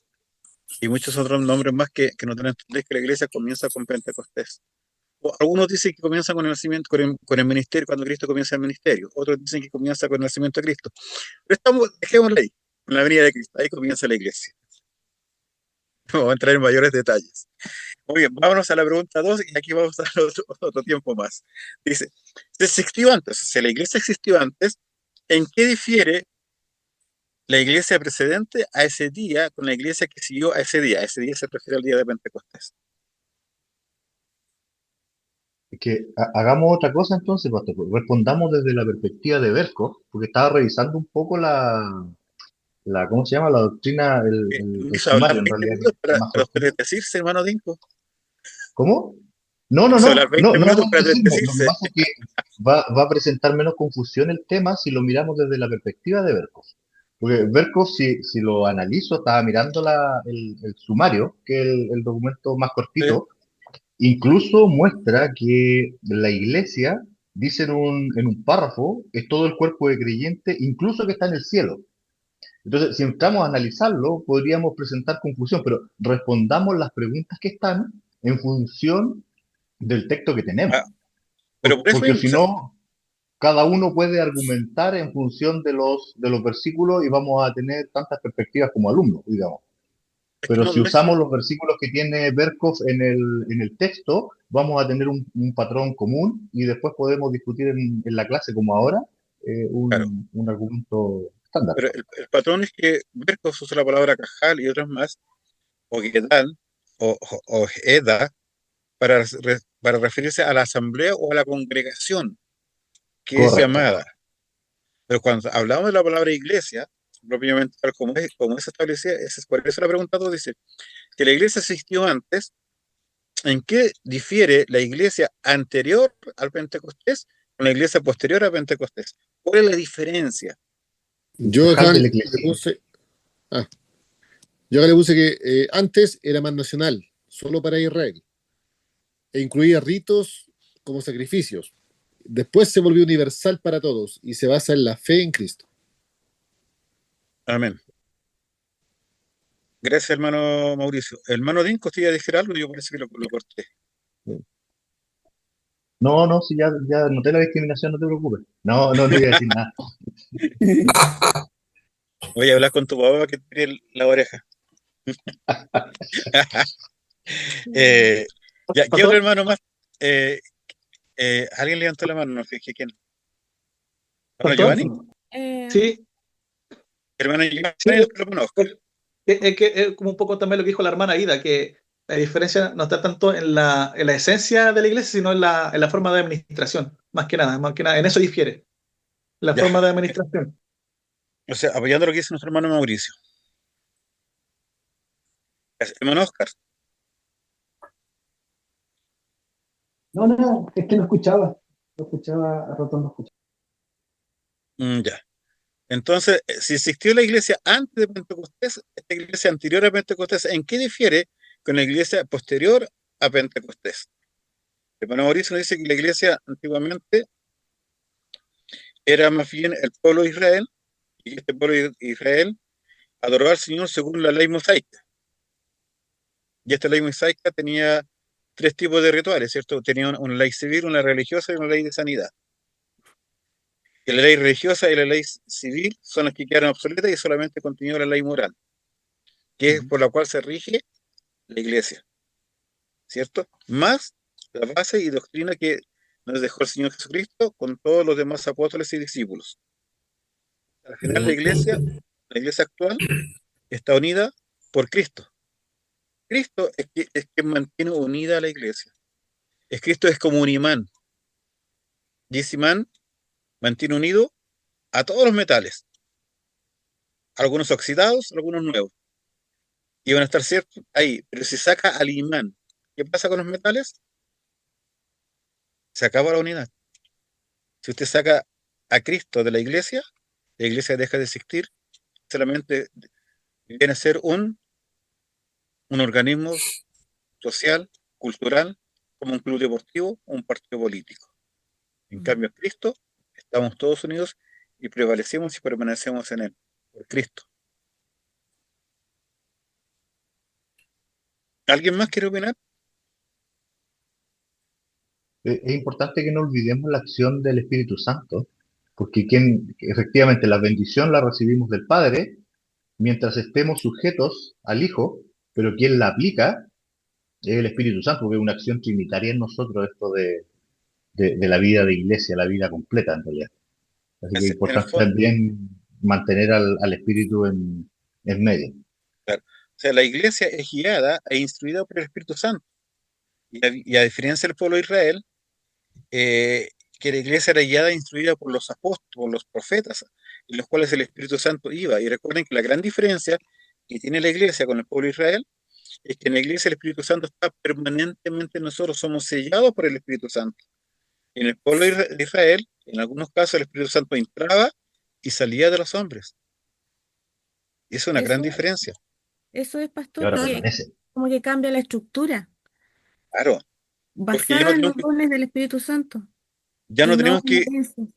y muchos otros nombres más que no tienen que entender que la iglesia comienza con Pentecostés. O algunos dicen que comienza con el nacimiento, con el ministerio, cuando Cristo comienza el ministerio. Otros dicen que comienza con el nacimiento de Cristo. Pero dejémoslo ahí, en la venida de Cristo. Ahí comienza la iglesia. No vamos a entrar en mayores detalles. Muy bien, vámonos a la pregunta 2 y aquí vamos a dar otro tiempo más. Dice, si existió antes, si la iglesia existió antes, ¿en qué difiere la iglesia precedente a ese día con la iglesia que siguió a ese día? Ese día se refiere al día de Pentecostés. Es que hagamos otra cosa entonces, pastor. Respondamos desde la perspectiva de Berkov, porque estaba revisando un poco ¿cómo se llama? La doctrina, el Quiso hablar sumario en 20 realidad, minutos que es más para cortito. decirse, hermano Dinko. ¿Cómo? No, no, Quiso no, hablar no, 20 no minutos es para decirme. Lo que decirse. pasa es que va a presentar menos confusión el tema si lo miramos desde la perspectiva de Berkov. Porque Berkov, si lo analizo, estaba mirando el sumario, que es el documento más ¿Sí? cortito, incluso muestra que la iglesia, dice en un párrafo, es todo el cuerpo de creyente, incluso que está en el cielo. Entonces, si entramos a analizarlo, podríamos presentar confusión, pero respondamos las preguntas que están en función del texto que tenemos. Ah, pero por eso Porque mismo, si no, cada uno puede argumentar en función de los versículos y vamos a tener tantas perspectivas como alumnos, digamos. es que Pero no, si no es, usamos los versículos que tiene Berkov en el texto, vamos a tener un patrón común y después podemos discutir en la clase como ahora claro. un argumento estándar. Pero el patrón es que Berkov usa la palabra cajal y otras más, o Gedal, o Eda, para referirse a la asamblea o a la congregación que es Correcto. llamada. Pero cuando hablamos de la palabra iglesia, propiamente tal como es establecida, por eso la pregunta 2 dice que la iglesia existió antes. ¿En qué difiere la iglesia anterior al Pentecostés con la iglesia posterior a Pentecostés? ¿Cuál es la diferencia? Yo Cajal acá de la le eclesía. puse, yo acá le puse que antes era más nacional, solo para Israel, e incluía ritos como sacrificios. Después se volvió universal para todos y se basa en la fe en Cristo. Amén. Gracias, hermano Mauricio. Hermano Dinko, ¿te iba a decir algo? Yo parece que lo corté. No, si ya noté la discriminación, no te preocupes. No iba a decir nada. Voy a hablar con tu papá que tiene la oreja. Ya, ¿qué otro hermano más? Alguien levantó la mano, no fijé quién. ¿Hermano ¿Pastor? Giovanni? Sí, Hermano Giovanni, sí, lo conozco. es como un poco también lo que dijo la hermana Ida, que la diferencia no está tanto en la esencia de la iglesia, sino en la forma de administración, más que nada, en eso difiere, la Ya. forma de administración. O sea, apoyando lo que dice nuestro hermano Mauricio. Hermano Oscar. No, es que no escuchaba. No escuchaba, a rato no escuchaba. Ya. Entonces, si existió la iglesia antes de Pentecostés, esta iglesia anterior a Pentecostés, ¿en qué difiere con la iglesia posterior a Pentecostés? El hermano Mauricio nos dice que la iglesia antiguamente era más bien el pueblo de Israel, y este pueblo de Israel adoraba al Señor según la ley mosaica. Y esta ley mosaica tenía tres tipos de rituales, ¿cierto? Tenía una ley civil, una religiosa y una ley de sanidad. Y la ley religiosa y la ley civil son las que quedaron obsoletas y solamente continúa la ley moral, que es por la cual se rige la iglesia, ¿cierto? Más la base y doctrina que nos dejó el Señor Jesucristo con todos los demás apóstoles y discípulos. Al final la iglesia actual, está unida por Cristo. Cristo es que mantiene unida a la iglesia. Cristo es como un imán. Y ese imán mantiene unido a todos los metales, algunos oxidados, algunos nuevos. Y van a estar ciertos ahí. Pero si saca al imán, ¿qué pasa con los metales? Se acaba la unidad. Si usted saca a Cristo de la iglesia deja de existir, solamente viene a ser un organismo social, cultural, como un club deportivo o un partido político. En cambio, Cristo, estamos todos unidos y prevalecemos y permanecemos en él, por Cristo. ¿Alguien más quiere opinar? Es importante que no olvidemos la acción del Espíritu Santo, porque efectivamente la bendición la recibimos del Padre mientras estemos sujetos al Hijo, pero quien la aplica es el Espíritu Santo, porque es una acción trinitaria en nosotros esto de la vida de iglesia, la vida completa en realidad. Así que es En el importante fondo, también mantener al Espíritu en medio. claro. O sea, la iglesia es guiada e instruida por el Espíritu Santo. Y a diferencia del pueblo de Israel, que la iglesia era guiada e instruida por los apóstoles, por los profetas, en los cuales el Espíritu Santo iba. Y recuerden que la gran diferencia que tiene la iglesia con el pueblo de Israel es que en la iglesia el Espíritu Santo está permanentemente en nosotros, somos sellados por el Espíritu Santo. En el pueblo de Israel, en algunos casos, el Espíritu Santo entraba y salía de los hombres. Y es una gran Eso, diferencia. eso es, Y pastor, ahora que permanece. como que cambia la estructura, Claro, porque basada en los dones del Espíritu Santo ya y no no tenemos en que, herencias.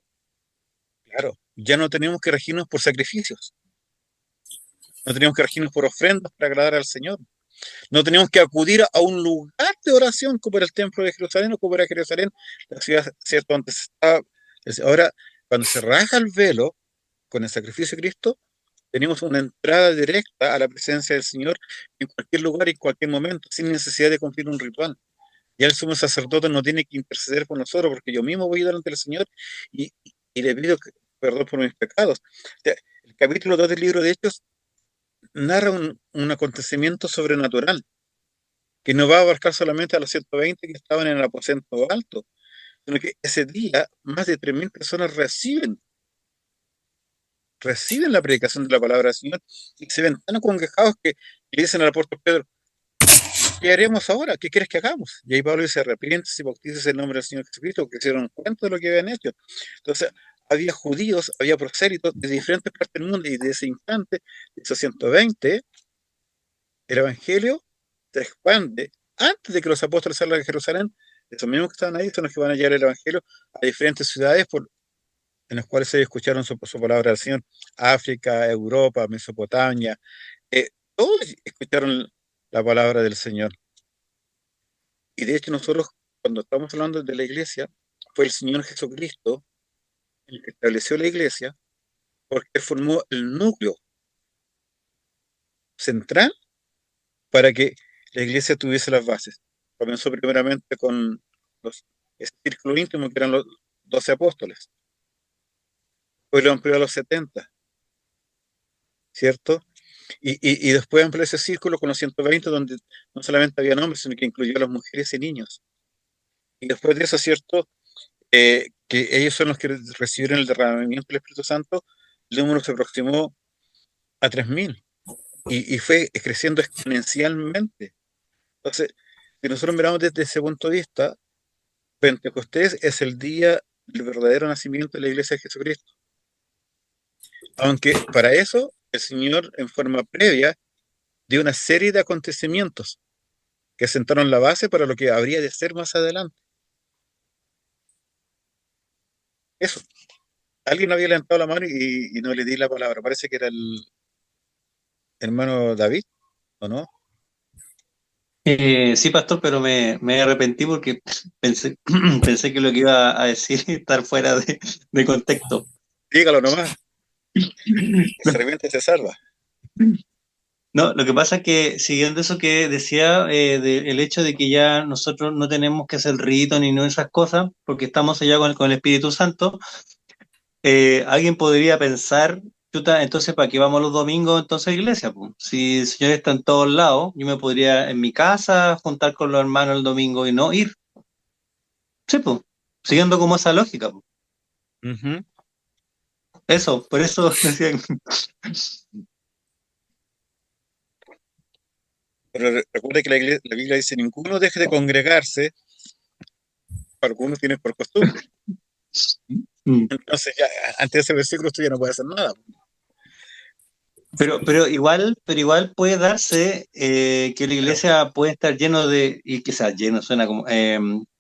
claro, ya no tenemos que regirnos por sacrificios. No tenemos que regirnos por ofrendas para agradar al Señor. No tenemos que acudir a un lugar de oración como era el templo de Jerusalén o como era Jerusalén, la ciudad, ¿cierto? Antes estaba. Ahora, cuando se rasga el velo con el sacrificio de Cristo, tenemos una entrada directa a la presencia del Señor en cualquier lugar y en cualquier momento, sin necesidad de cumplir un ritual. Ya el sumo sacerdote no tiene que interceder por nosotros, porque yo mismo voy delante del Señor y le pido perdón por mis pecados. O sea, el capítulo 2 del libro de Hechos narra un acontecimiento sobrenatural que no va a abarcar solamente a los 120 que estaban en el aposento alto, sino que ese día más de 3.000 personas reciben la predicación de la palabra del Señor y se ven tan acongojados que le dicen al apóstol Pedro, ¿qué haremos ahora? ¿Qué quieres que hagamos? Y ahí Pablo dice, arrepiéntese y bautícese en el nombre del Señor Jesucristo, porque se dieron cuenta de lo que habían hecho. Entonces, había judíos, había prosélitos de diferentes partes del mundo y de ese instante, de esos 120, el evangelio se expande. Antes de que los apóstoles salgan de Jerusalén, Esos mismos que estaban ahí son los que van a llevar el Evangelio a diferentes ciudades en las cuales ellos escucharon su palabra del Señor. África, Europa, Mesopotamia, todos escucharon la palabra del Señor. Y de hecho nosotros, cuando estamos hablando de la iglesia, fue el Señor Jesucristo el que estableció la iglesia, porque Él formó el núcleo central para que la iglesia tuviese las bases. Comenzó primeramente con el círculo íntimo, que eran los 12 apóstoles. Después lo amplió a los 70, ¿cierto? Y después amplió ese círculo con los 120, donde no solamente había hombres, sino que incluyó a las mujeres y niños. Y después de eso, ¿cierto? Que ellos son los que recibieron el derramamiento del Espíritu Santo, el número se aproximó a 3000 y fue creciendo exponencialmente. Entonces, si nosotros miramos desde ese punto de vista, Pentecostés es el día del verdadero nacimiento de la iglesia de Jesucristo. Aunque para eso el Señor, en forma previa, dio una serie de acontecimientos que sentaron la base para lo que habría de ser más adelante. Eso. Alguien había levantado la mano y no le di la palabra. Parece que era el hermano David, ¿o no? Sí, pastor, pero me arrepentí porque pensé, pensé que lo que iba a decir estar fuera de contexto. Dígalo nomás, que se arrepiente y se salva. No, lo que pasa es que siguiendo eso que decía, el hecho de que ya nosotros no tenemos que hacer rito ni no esas cosas, porque estamos allá con el Espíritu Santo, alguien podría pensar, chuta, entonces ¿para qué vamos los domingos entonces a la iglesia, po? Si el Señor está en todos lados, yo me podría en mi casa juntar con los hermanos el domingo y no ir. Sí, pues, siguiendo como esa lógica, po. Ujú. Eso, por eso decía. Pero recuerde que la Biblia dice: ninguno deje de congregarse, algunos tienen por costumbre. Mm. Entonces, ya, ante ese versículo, usted ya no puede hacer nada. Pero igual puede darse que la iglesia puede estar lleno de, y quizás lleno suena como,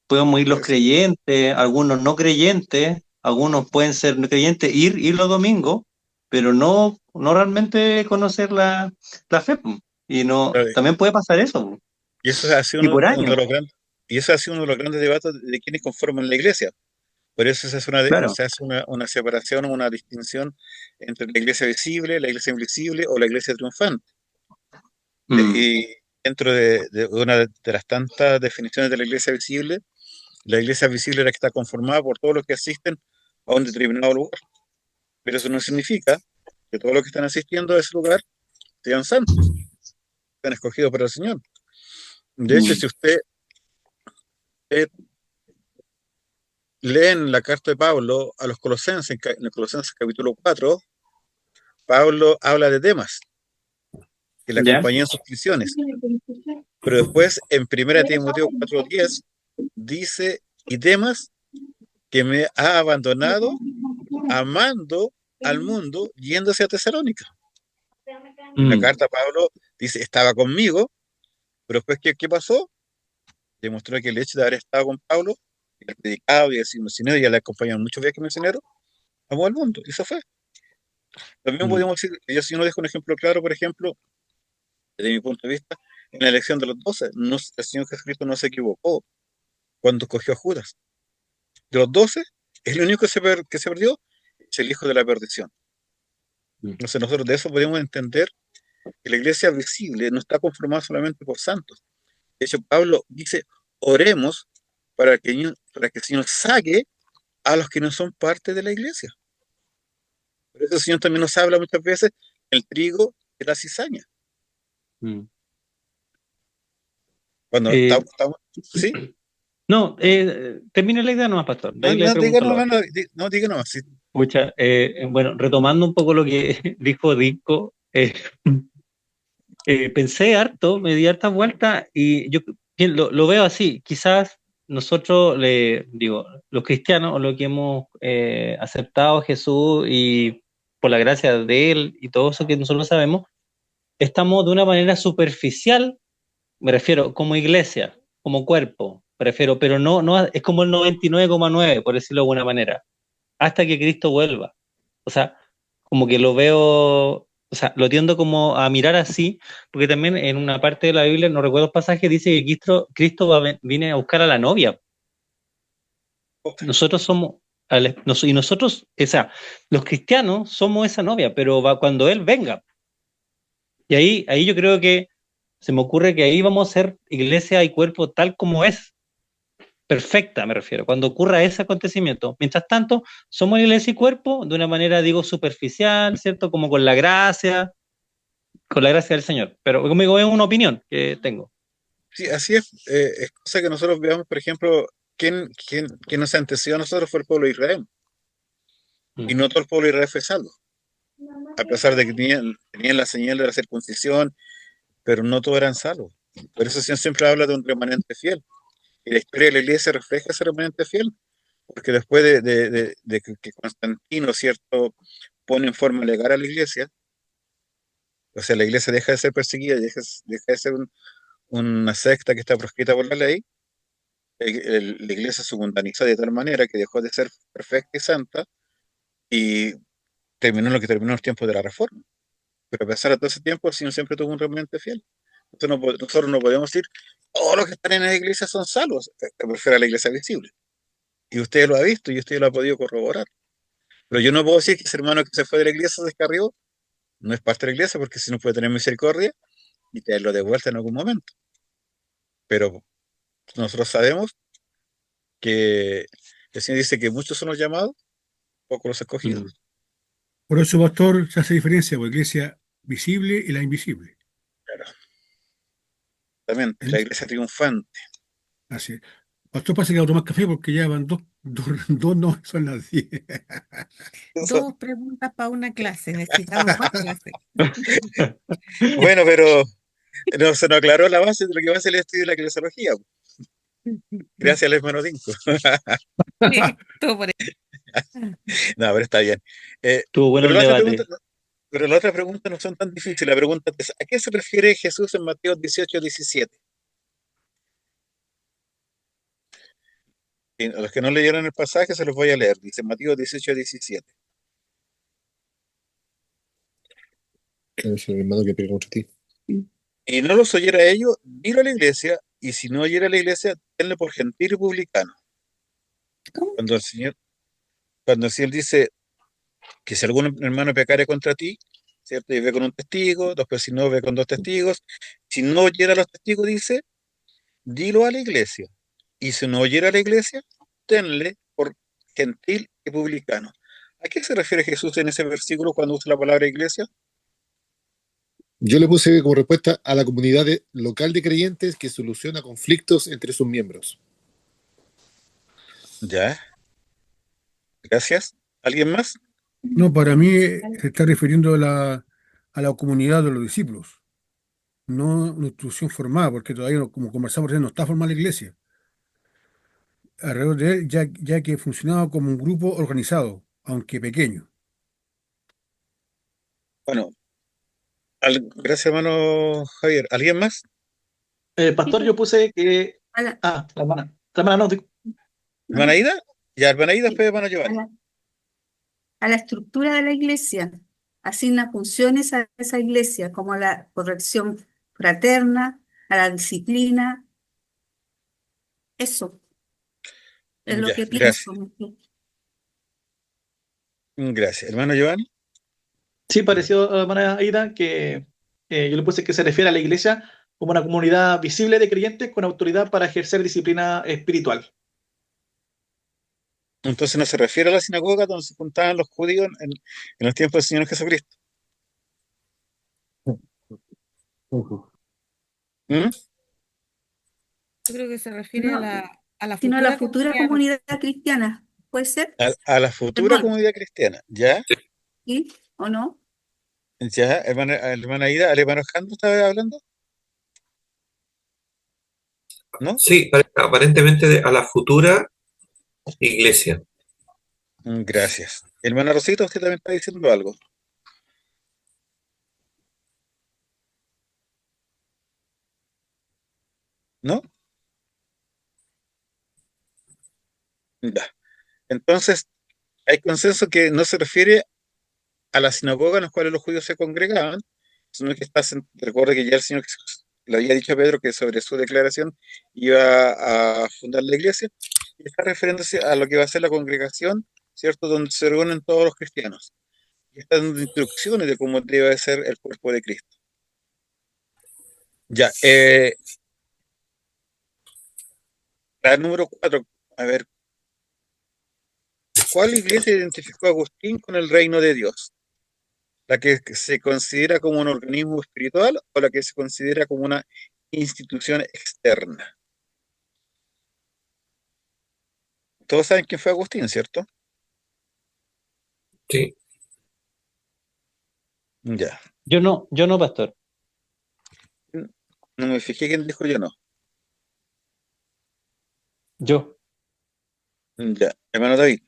podemos ir los creyentes, algunos no creyentes, algunos pueden ser no creyentes, ir los domingos, pero no realmente conocer la fe, po. Y no, Claro. también puede pasar eso, po. Y eso ha sido Y por uno años, de los grandes, y eso ha sido uno de los grandes debates de quienes conforman la iglesia. Por eso claro. se hace una separación, una distinción entre la iglesia visible, la iglesia invisible o la iglesia triunfante. Mm, Y dentro de una de las tantas definiciones de la iglesia visible es la que está conformada por todos los que asisten a un determinado lugar. Pero eso no significa que todos los que están asistiendo a ese lugar sean santos, sean escogidos por el Señor. De hecho, si usted leen la carta de Pablo a los Colosenses, en el Colosenses capítulo 4, Pablo habla de Demas, que le ¿ya? acompañó en sus prisiones. Pero después, en 1 Timoteo 4:10, dice: y Demas, que me ha abandonado, amando al mundo, yéndose a Tesalónica. En la Mm, carta Pablo dice: estaba conmigo, pero después, ¿qué pasó? Demostró que el hecho de haber estado con Pablo, y haber predicado y haber sido misionero, y le acompañaron muchos viajes misioneros, amó al mundo, y eso fue. También mm, podemos decir, yo si no dejo un ejemplo claro, por ejemplo, desde mi punto de vista, en la elección de los 12, el Señor Jesucristo no se equivocó cuando escogió a Judas. De los 12, el único que se perdió es el hijo de la perdición. mm. Entonces nosotros de eso podemos entender que la iglesia visible no está conformada solamente por santos. De hecho, Pablo dice: oremos para que el Señor saque a los que no son parte de la iglesia. Por eso el Señor también nos habla muchas veces el trigo y la cizaña. Mm. Cuando Eh, estamos, ¿sí? no, termine la idea nomás, pastor. De No, ahí le no, diga pregunto lo nomás, otro. no, diga nomás, sí. Pucha, bueno, retomando un poco lo que dijo Disco, pensé harto, me di hartas vueltas y yo bien, lo veo así. Quizás nosotros, digo, los cristianos, o lo que hemos aceptado a Jesús y por la gracia de Él y todo eso que nosotros sabemos, estamos de una manera superficial, me refiero como iglesia, como cuerpo. prefiero, pero no, es como el 99,9, por decirlo de alguna manera, hasta que Cristo vuelva. O sea, como que lo veo, o sea, lo tiendo como a mirar así, porque también en una parte de la Biblia, no recuerdo el pasaje, dice que Cristo viene a buscar a la novia. Nosotros somos, y nosotros, o sea, los cristianos somos esa novia, pero va cuando Él venga. Y ahí yo creo que se me ocurre que ahí vamos a ser iglesia y cuerpo tal como es. Perfecta, me refiero, cuando ocurra ese acontecimiento. Mientras tanto, somos iglesia y cuerpo de una manera, digo, superficial, ¿cierto? Como con la gracia del Señor. Pero como digo, es una opinión que tengo. Sí, así es. Es cosa que nosotros veamos, por ejemplo, quién nos antecedió a nosotros fue el pueblo de Israel. Y no todo el pueblo de Israel fue salvo. A pesar de que tenían la señal de la circuncisión, pero no todos eran salvos. Por eso siempre habla de un remanente fiel. Y la historia de la iglesia refleja ese remanente fiel. Porque después de que Constantino, ¿cierto?, pone en forma legal a la iglesia, o sea, la iglesia deja de ser perseguida, deja de ser una secta que está proscrita por la ley. La iglesia se mundanizó de tal manera que dejó de ser perfecta y santa y terminó lo que terminó en los tiempos de la Reforma. Pero a pesar de todo ese tiempo, el Señor siempre tuvo un remanente fiel. Nosotros no podemos decir, todos los que están en la iglesia son salvos. Me refiero a la iglesia visible. Y usted lo ha visto y usted lo ha podido corroborar. Pero yo no puedo decir que ese hermano que se fue de la iglesia se descarrió, no es parte de la iglesia, porque si no puede tener misericordia y traerlo de vuelta en algún momento. Pero nosotros sabemos que el Señor dice que muchos son los llamados, pocos los escogidos. Por eso, pastor, se hace diferencia por iglesia visible y la invisible. Claro. También, ¿Eh? la iglesia triunfante. Así es. Pastor, pase que va a tomar café porque ya van dos no, son las 10. Eso- Dos preguntas para una clase, necesitamos más clases. Bueno, pero no, se nos aclaró la base de lo que va a ser el estudio de la eclesiología. Gracias al hermano Dinko. Sí, todo por eso. No, pero está bien. Tuvo bueno Pero el las otras preguntas, debate. pero las otras preguntas no son tan difíciles. La pregunta es, ¿a qué se refiere Jesús en Mateo 18:17? Y a los que no leyeron el pasaje se los voy a leer. Dice Mateo 18:17. Es el hermano que pega contra ti. Y no los oyera a ellos, dilo a la iglesia, y si no oyera a la iglesia, tenle por gentil y publicano. ¿Cómo? Cuando el Señor dice que si algún hermano pecare contra ti, ¿cierto? Y ve con un testigo, después si no ve con dos testigos, si no oyera a los testigos, dice, dilo a la iglesia. Y si no oyera a la iglesia, tenle por gentil y publicano. ¿A qué se refiere Jesús en ese versículo cuando usa la palabra iglesia? Yo le puse como respuesta a la comunidad local de creyentes que soluciona conflictos entre sus miembros. Ya, gracias. ¿Alguien más? No, para mí se está refiriendo a la comunidad de los discípulos, no una institución formada, porque todavía, como conversamos recién, no está formada la iglesia. Alrededor de él, ya que funcionaba como un grupo organizado, aunque pequeño. Bueno, gracias hermano Javier. ¿Alguien más? Sí, Pastor, pues, yo puse que. a la, La hermana no. ¿Hermana no, Ida? Ya, hermana Ida, sí, después hermano a Giovanni. la estructura de la iglesia, asigna funciones a esa iglesia, como la corrección fraterna, a la disciplina. Eso es lo Ya, que pienso. gracias. Gracias. Hermano Giovanni. Sí, pareció a la hermana Aida que yo le puse que se refiere a la iglesia como una comunidad visible de creyentes con autoridad para ejercer disciplina espiritual. Entonces no se refiere a la sinagoga donde se juntaban los judíos en los tiempos del Señor Jesucristo. ¿Mm? Yo creo que se refiere No, a la sino a la futura futura comunidad. comunidad cristiana. ¿Puede ser? A la futura Perdón, comunidad cristiana. ¿Ya? ¿sí o no? ¿Ya? Hermana Ida, ¿al hermano Jando estaba hablando? ¿No? Sí, aparentemente a la futura iglesia. Gracias. Hermana Rosita, usted también está diciendo algo, ¿no? Ya. Entonces, hay consenso que no se refiere a la sinagoga en la cual los judíos se congregaban, sino que recuerda que ya el Señor le había dicho a Pedro que sobre su declaración iba a fundar la iglesia, y está refiriéndose a lo que va a ser la congregación, ¿cierto? Donde se reúnen todos los cristianos. Y está dando instrucciones de cómo debe ser el cuerpo de Cristo. Ya, la número 4, a ver, ¿cuál iglesia identificó a Agustín con el reino de Dios? ¿La que se considera como un organismo espiritual o la que se considera como una institución externa? Todos saben quién fue Agustín, ¿cierto? Sí, Ya. Yo no, pastor. No me fijé quién dijo yo no. Yo, Ya. Hermano David.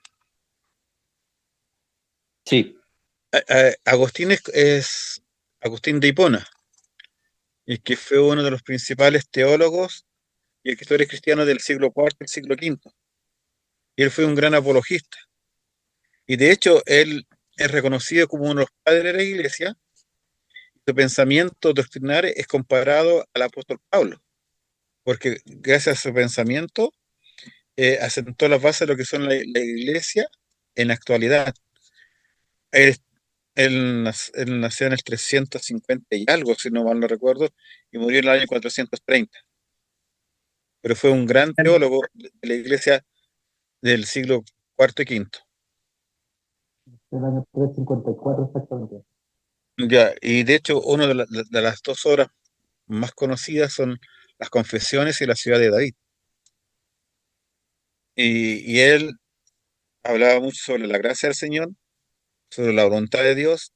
sí. Agustín es Agustín de Hipona, y que fue uno de los principales teólogos y escritores cristianos del siglo IV y el siglo V. Y él fue un gran apologista. Y de hecho, él es reconocido como uno de los padres de la iglesia. Su pensamiento doctrinario es comparado al apóstol Pablo, porque gracias a su pensamiento asentó las bases de lo que son la iglesia en la actualidad. Él, él nació en el 350 y algo, si no mal no recuerdo, y murió en el año 430. Pero fue un gran teólogo de la iglesia del siglo cuarto y quinto. del año 354 exactamente. Ya, y de hecho, una de las dos obras más conocidas son las Confesiones y la Ciudad de David. Y él hablaba mucho sobre la gracia del Señor, sobre la voluntad de Dios,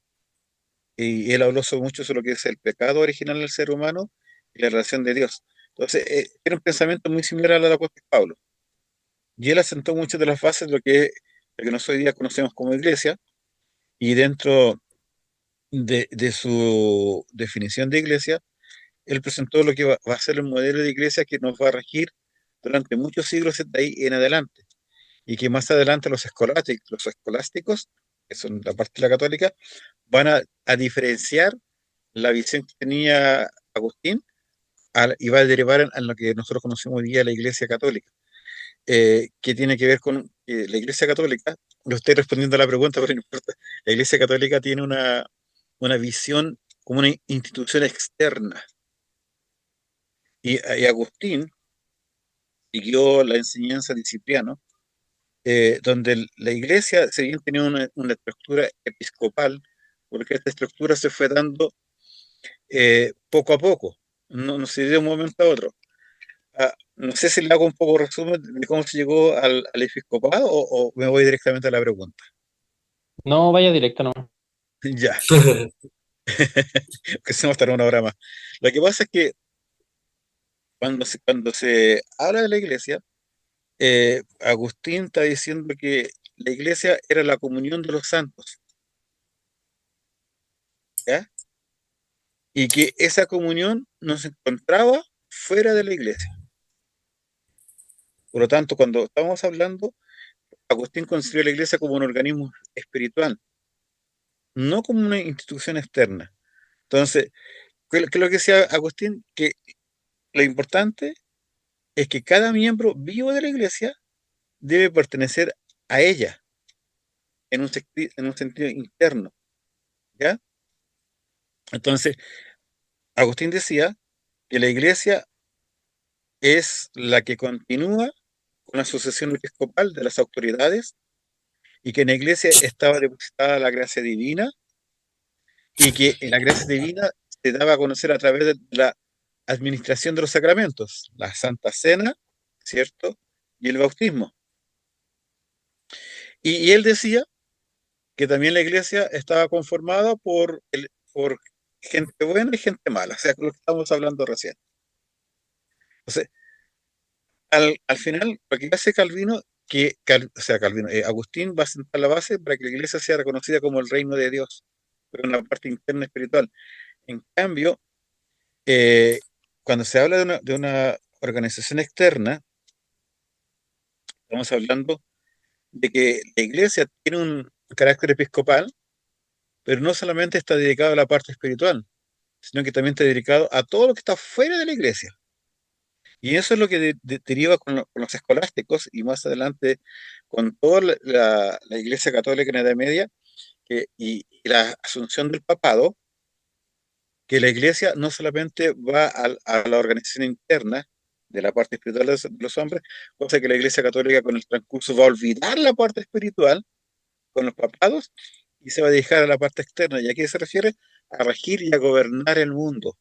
y él habló mucho sobre lo que es el pecado original del ser humano y la relación de Dios. Entonces, era un pensamiento muy similar al del apóstol Pablo. Y él asentó muchas de las bases de lo que nosotros hoy día conocemos como iglesia, y dentro de su definición de iglesia, él presentó lo que va a ser el modelo de iglesia que nos va a regir durante muchos siglos de ahí en adelante, y que más adelante los escolásticos, que son la parte de la católica, van a diferenciar la visión que tenía Agustín y va a derivar en lo que nosotros conocemos hoy día la Iglesia Católica, que tiene que ver con la Iglesia Católica. Lo estoy respondiendo a la pregunta, pero no importa. La Iglesia Católica tiene una visión como una institución externa. Y Agustín siguió la enseñanza de Cipriano, donde la iglesia, si bien tenía una estructura episcopal, porque esta estructura se fue dando poco a poco, no se dio de un momento a otro. No sé si le hago un poco resumen de cómo se llegó al episcopado o me voy directamente a la pregunta. No, vaya directo, no. Ya, que se va a estar una hora más. Lo que pasa es que cuando se habla de la iglesia, Agustín está diciendo que la iglesia era la comunión de los santos, ¿ya? Y que esa comunión no se encontraba fuera de la iglesia. Por lo tanto, cuando estamos hablando, Agustín considera la iglesia como un organismo espiritual, no como una institución externa. Entonces, ¿qué es lo que decía Agustín? Que lo importante es que cada miembro vivo de la iglesia debe pertenecer a ella en un sentido interno, ¿ya? Entonces, Agustín decía que la iglesia es la que continúa con la sucesión episcopal de las autoridades, y que en la iglesia estaba depositada la gracia divina, y que la gracia divina se daba a conocer a través de la administración de los sacramentos, la Santa Cena, ¿cierto? Y el bautismo. Y él decía que también la iglesia estaba conformada por gente buena y gente mala, o sea, lo que estamos hablando recién. Entonces, al final, lo que hace Calvino, Agustín va a sentar la base para que la iglesia sea reconocida como el reino de Dios, pero en la parte interna espiritual. En cambio, eh, cuando se habla de una organización externa, Estamos hablando de que la iglesia tiene un carácter episcopal, pero no solamente está dedicado a la parte espiritual, sino que también está dedicado a todo lo que está fuera de la iglesia. Y eso es lo que deriva con los escolásticos y más adelante con toda la iglesia católica en la Edad Media y la asunción del papado, que la iglesia no solamente va a la organización interna de la parte espiritual de los hombres, cosa que la iglesia católica con el transcurso va a olvidar la parte espiritual con los papados y se va a dedicar a la parte externa. ¿Y a qué se refiere? A regir y a gobernar el mundo.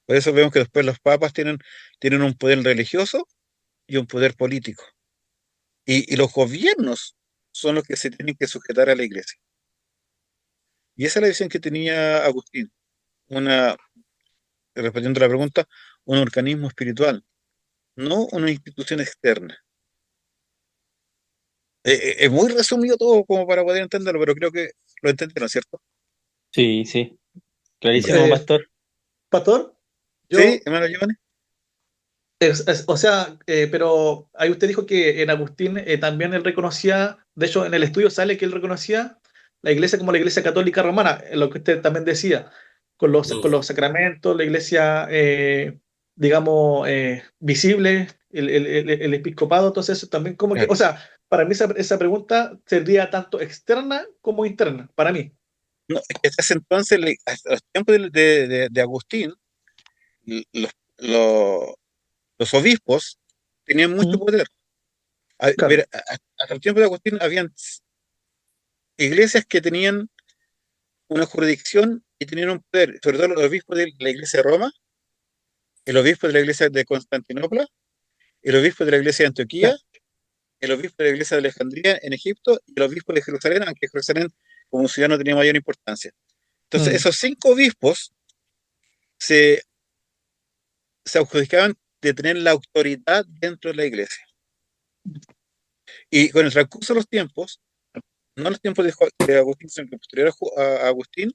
Por eso vemos que después los papas tienen un poder religioso y un poder político. Y los gobiernos son los que se tienen que sujetar a la iglesia. Y esa es la visión que tenía Agustín. Respondiendo a la pregunta, un organismo espiritual, no una institución externa. Es muy resumido todo como para poder entenderlo, pero creo que lo entendieron, ¿cierto? Sí, sí. Clarísimo, Bueno. Eh, Pastor, ¿Sí, yo, hermano Giovanni? o sea, pero ahí usted dijo que en Agustín también él reconocía, de hecho en el estudio sale que él reconocía la iglesia como la iglesia católica romana, lo que usted también decía, con los sacramentos, la iglesia, digamos, visible, el episcopado, entonces eso también como que, Claro. o sea, para mí esa pregunta sería tanto externa como interna, para mí. No, es que hasta entonces, hasta los tiempos de Agustín, los, los- los obispos tenían mucho Mm, poder. claro. Mira, hasta el tiempo de Agustín habían iglesias que tenían una jurisdicción y tenían un poder, sobre todo los obispos de la iglesia de Roma, el obispo de la iglesia de Constantinopla, el obispo de la iglesia de Antioquía, Ya. el obispo de la iglesia de Alejandría en Egipto y el obispo de Jerusalén, aunque Jerusalén como ciudad no tenía mayor importancia. Entonces, Mm, esos 5 obispos se, se adjudicaban de tener la autoridad dentro de la iglesia. Y con el transcurso de los tiempos, no los tiempos de Agustín, sino que posterior a Agustín,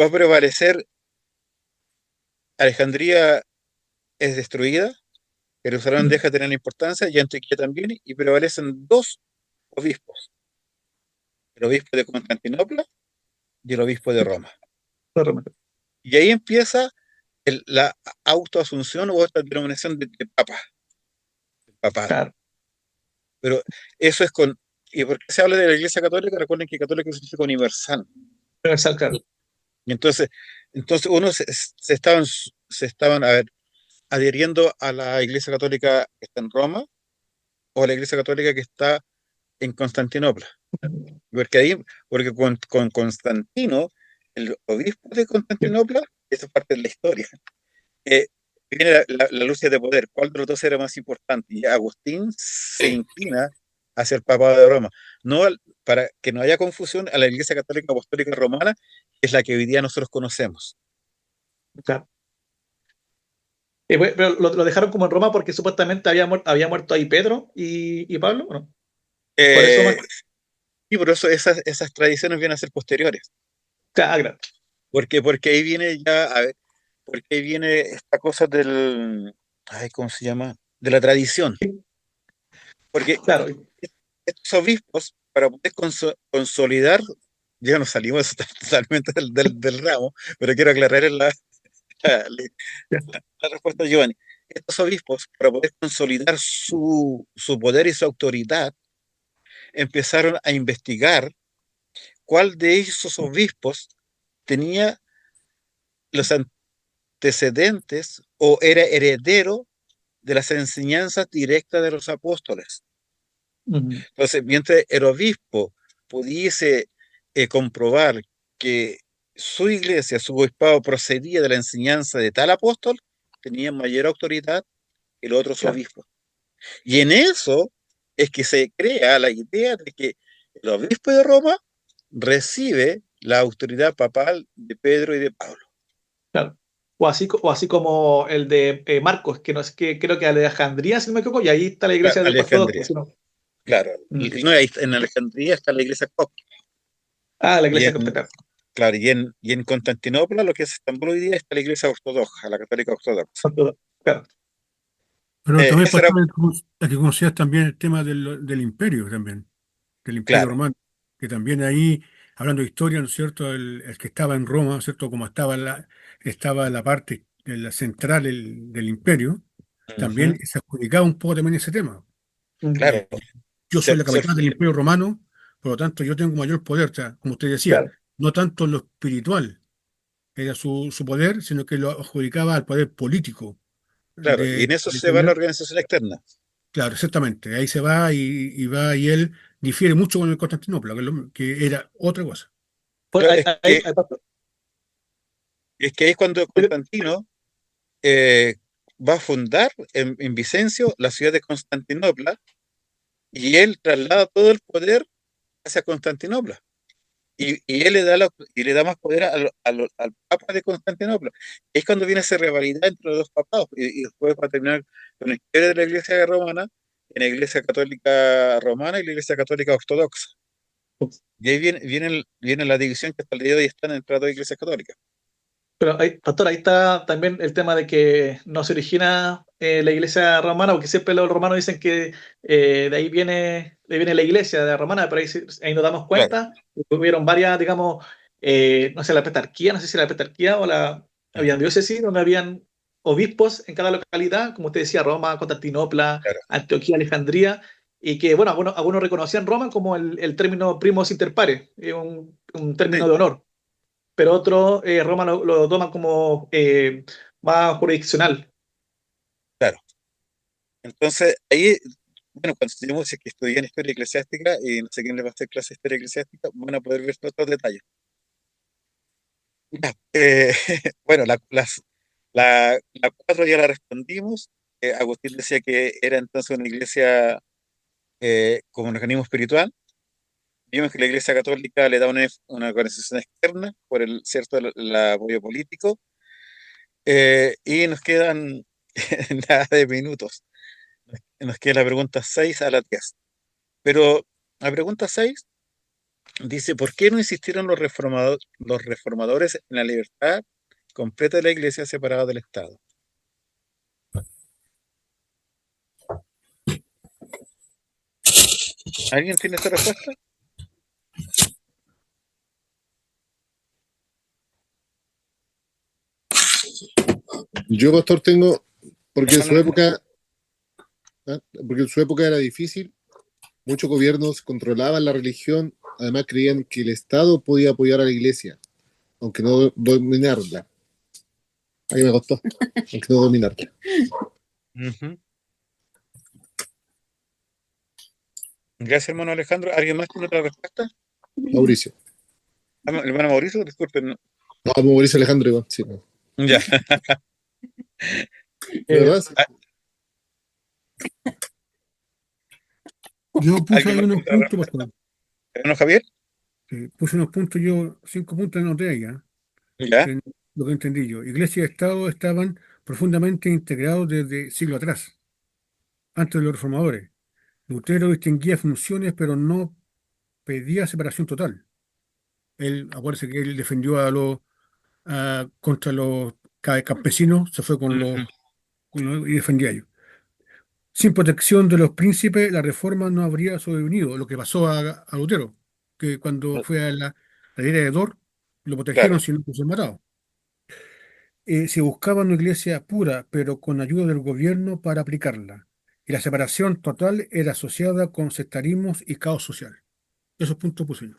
va a prevalecer Alejandría es destruida, Jerusalén mm, deja de tener importancia y Antioquía también, y prevalecen 2 obispos, el obispo de Constantinopla y el obispo de Roma. Y ahí empieza la autoasunción o esta denominación de papa, papado. claro. Pero eso es con... ¿Y por qué se habla de la Iglesia Católica? Recuerden que católico significa universal. Universal, claro. Y entonces uno se estaban adhiriendo a la Iglesia Católica que está en Roma o a la Iglesia Católica que está en Constantinopla. Porque con Constantino, el obispo de Constantinopla, esa es parte de la historia, eh, viene la lucha de poder. ¿Cuál de los dos era más importante? Y Agustín se inclina hacia el papado de Roma. No para que no haya confusión, a la Iglesia Católica Apostólica Romana, que es la que hoy día nosotros conocemos. Claro. Pero lo dejaron como en Roma porque supuestamente había muerto ahí Pedro y Pablo, ¿o no? Por eso más. Eh, y por eso esas tradiciones vienen a ser posteriores. Claro, Porque ahí viene ya, a ver, porque ahí viene esta cosa ay, ¿cómo se llama? De la tradición. Porque claro. estos obispos, para poder consolidar, ya nos salimos totalmente del ramo, pero quiero aclarar la- la respuesta de Giovanni. Estos obispos, para poder consolidar su poder y su autoridad, empezaron a investigar cuál de esos obispos tenía los antecedentes o era heredero de las enseñanzas directas de los apóstoles. Mm, Entonces, mientras el obispo pudiese comprobar que su iglesia, su obispado procedía de la enseñanza de tal apóstol, tenía mayor autoridad que los otros claro, obispos. Y en eso es que se crea la idea de que el obispo de Roma recibe la autoridad papal de Pedro y de Pablo. claro. O así como el de Marcos, que no es que creo que Alejandría, si no me equivoco, y ahí está la iglesia de ortodoxa. Alejandría, ¿Sí, no? claro. Mm. No, ahí en Alejandría está la iglesia copta. Ah, la Y iglesia en, copta, claro. claro, y en Constantinopla, lo que es Estambul hoy día, está la iglesia ortodoxa, la católica ortodoxa. Ortodoxa, claro. Pero también, Ese era, pastor, hay que considerar también el tema del imperio también, del imperio claro, romano, que también ahí, hablando de historia, ¿no es cierto? El que estaba en Roma, ¿no es cierto? Como estaba la parte de la central del imperio, también ujú, se adjudicaba un poco también ese tema. Mm, claro, Eh, yo soy la ser capital del imperio romano, por lo tanto yo tengo mayor poder, o sea, como usted decía, claro. no tanto en lo espiritual era su poder, sino que lo adjudicaba al poder político claro, y en eso de se va la tener. organización externa. Claro, exactamente. Ahí se va y va y él difiere mucho con el Constantinopla, que era otra cosa. Pues Claro, pastor. es que ahí es cuando Pero- Constantino eh, va a fundar en Vicencio la ciudad de Constantinopla y él traslada todo el poder hacia Constantinopla. Y él le da más poder al Papa de Constantinopla. Es cuando viene esa rivalidad entre los dos papados. Y después va a terminar con la historia de la Iglesia romana, en la Iglesia Católica Romana y la Iglesia Católica Ortodoxa. Y ahí viene la división que hasta el día de hoy están entre las dos iglesias católicas. Pero pastor, ahí está también el tema de que no se origina la iglesia romana, porque siempre los romanos dicen que de ahí viene la iglesia de la romana, pero ahí nos damos Claro. cuenta que hubieron varias, digamos, no sé, la petarquía, no sé si la petarquía habían diócesis donde habían obispos en cada localidad, como usted decía, Roma, Constantinopla, Claro. Antioquía, Alejandría, y que, bueno, algunos reconocían Roma como el término primus inter pares, un término Sí, de honor, pero otros Roma lo toman como más jurisdiccional. claro. Entonces, ahí, bueno, cuando estudiamos, si es que estudian historia eclesiástica y no sé quién les va a hacer clase de historia eclesiástica, van a poder ver todos estos detalles. Ya, bueno, la cuatro ya la respondimos. Agustín decía que era entonces una iglesia como un organismo espiritual. Vimos que la Iglesia Católica le da una organización externa por el cierto el apoyo político. Y nos quedan nada de minutos. Nos queda la pregunta 6 a la 10. Pero la pregunta 6 dice, ¿por qué no insistieron los reformadores en la libertad completa de la Iglesia separada del Estado? ¿Alguien tiene esta respuesta? Yo, pastor, tengo, porque en Hermano su Alejandro. época, ¿ah? Porque en su época era difícil, muchos gobiernos controlaban la religión, además creían que el Estado podía apoyar a la iglesia, aunque no dominarla. Ahí me costó, aunque no dominarla. Ujú. Gracias, hermano Alejandro. ¿Alguien más tiene otra respuesta? Mauricio. Hermano Mauricio, disculpen. No, Mauricio Alejandro igual, sí. No. Ya. ¿De Eh, verdad? Sí. Yo puse ¿Alguien ahí más unos tiene otra puntos, respuesta? pastor. Hermano Javier. Puse unos puntos yo, 5 puntos anoté ahí, ¿ah? Ya. En lo que entendí yo. Iglesia y Estado estaban profundamente integrados desde siglo atrás, antes de los reformadores. Lutero distinguía funciones, pero no pedía separación total. Él, acuérdese que él defendió contra los campesinos, se fue Ujú. y defendía a ellos. Sin protección de los príncipes, la reforma no habría sobrevenido. Lo que pasó a Lutero, que cuando fue a la ira de Dor, lo Claro. protegieron sin ser matado. Se buscaba una iglesia pura, pero con ayuda del gobierno para aplicarla. Y la separación total era asociada con sectarismos y caos social. Esos puntos puse yo.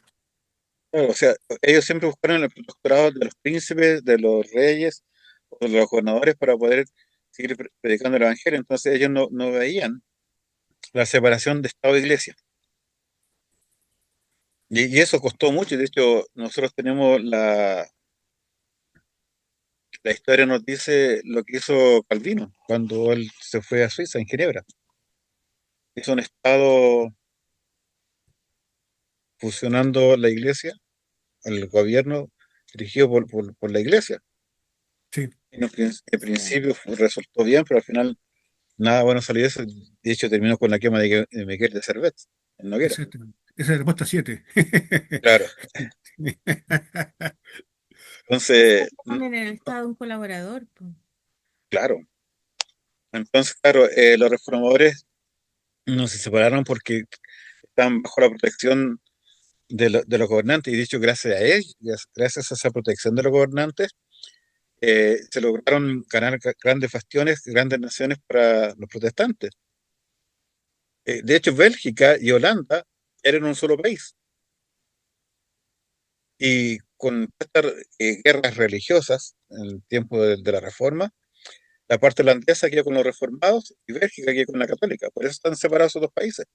Claro, o sea, ellos siempre buscaron el protectorado de los príncipes, de los reyes o de los gobernadores para poder seguir predicando el evangelio. Entonces ellos no veían la separación de Estado e Iglesia. Y eso costó mucho. De hecho, nosotros tenemos la historia nos dice lo que hizo Calvino cuando él se fue a Suiza, en Ginebra. Hizo un Estado fusionando la Iglesia, el gobierno dirigido por la Iglesia. Sí, En principio resultó bien, pero al final nada bueno salió de eso. De hecho, terminó con la quema de Miguel de Servet, en Noguera. exactamente. Esa es la respuesta 7. Claro. Entonces, Ponen en el estado un colaborador, po. claro. Entonces, claro, los reformadores no se separaron porque estaban bajo la protección de los gobernantes, y dicho gracias a ellos, gracias a esa protección de los gobernantes, se lograron ganar grandes bastiones, grandes naciones para los protestantes. De hecho, Bélgica y Holanda eran un solo país, y con estas guerras religiosas en el tiempo de la Reforma, la parte holandesa quedó con los reformados y Bélgica quedó con la católica. Por eso están separados esos dos países.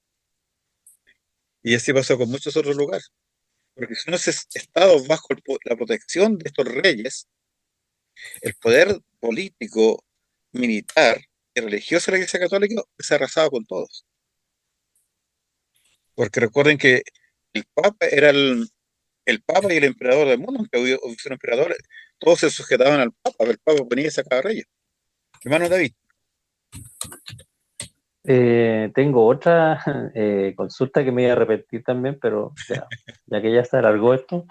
Y así pasó con muchos otros lugares. Porque si unos estados bajo la protección de estos reyes, el poder político, militar y religioso de la Iglesia Católica se arrasaba con todos. Porque recuerden que el Papa era el Papa y el emperador del mundo, aunque hubiera un emperador, todos se sujetaban al Papa, pero el Papa venía y sacaba reyes. Hermano David. Tengo otra consulta que me voy a repetir también, pero ya que ya se alargó esto.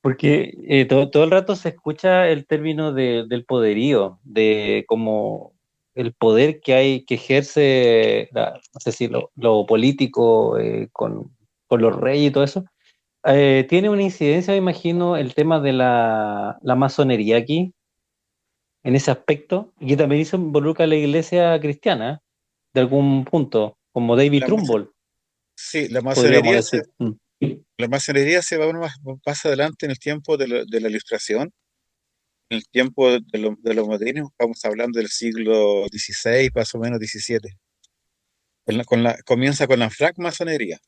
Porque todo el rato se escucha el término del poderío, de como el poder que hay, que ejerce, no sé si lo político con los reyes y todo eso. Tiene una incidencia, me imagino, el tema de la masonería aquí, en ese aspecto, y que también se involucra a la iglesia cristiana, de algún punto, como David La Trumbull, Sí, podríamos decir. la masonería se va más adelante en el tiempo de la Ilustración, en el tiempo de los modernos, estamos hablando del siglo XVI, más o menos XVII. Comienza con la francmasonería.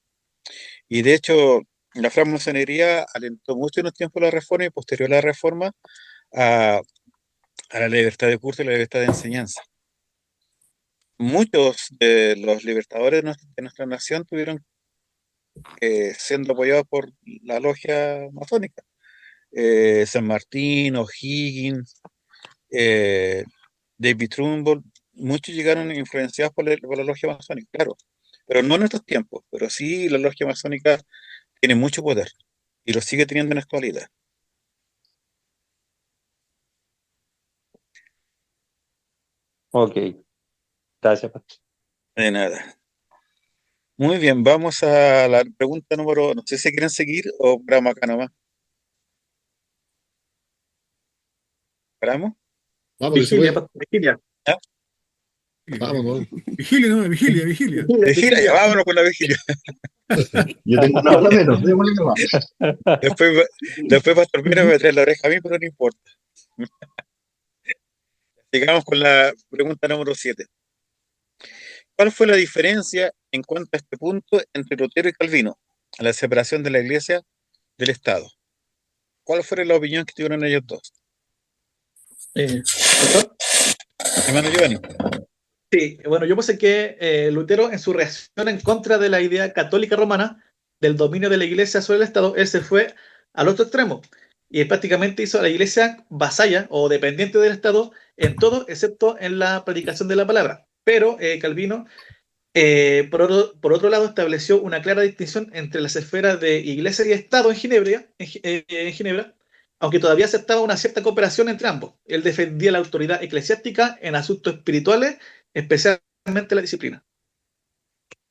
Y de hecho, la francmasonería alentó mucho en los tiempos de la Reforma y posterior a la Reforma a, a la libertad de culto y la libertad de enseñanza. Muchos de los libertadores de nuestra nación tuvieron siendo apoyados por la logia masónica. San Martín, O'Higgins, eh, David Trumbull, muchos llegaron influenciados por la logia masónica, claro, pero no en estos tiempos, pero sí la logia masónica tiene mucho poder y lo sigue teniendo en la actualidad. Ok, gracias, pastor. De nada. Muy bien, vamos a la pregunta número, no sé si quieren seguir o paramos acá nomás. ¿Paramos? Vamos, que se Vigilia, puede. vigilia. ¿Ya? Vamos, ¿no? Vigilia, no, vigilia, vigilia. Vigilia, ya vámonos con la vigilia. Yo tengo una hora menos, démosle nomás. Después Pastor Mira me trae la oreja a mí, pero no importa. Sigamos con la pregunta número 7. ¿Cuál fue la diferencia en cuanto a este punto entre Lutero y Calvino, a la separación de la Iglesia del Estado? ¿Cuál fue la opinión que tuvieron ellos dos? ¿Pastor? Hermano Giovanni. Sí, bueno, yo puse que Lutero, en su reacción en contra de la idea católica romana del dominio de la iglesia sobre el Estado, él se fue al otro extremo y él prácticamente hizo a la iglesia vasalla o dependiente del Estado en todo, excepto en la predicación de la palabra. Pero Calvino, por otro lado, estableció una clara distinción entre las esferas de iglesia y Estado en Ginebra, aunque todavía aceptaba una cierta cooperación entre ambos. Él defendía la autoridad eclesiástica en asuntos espirituales, especialmente la disciplina.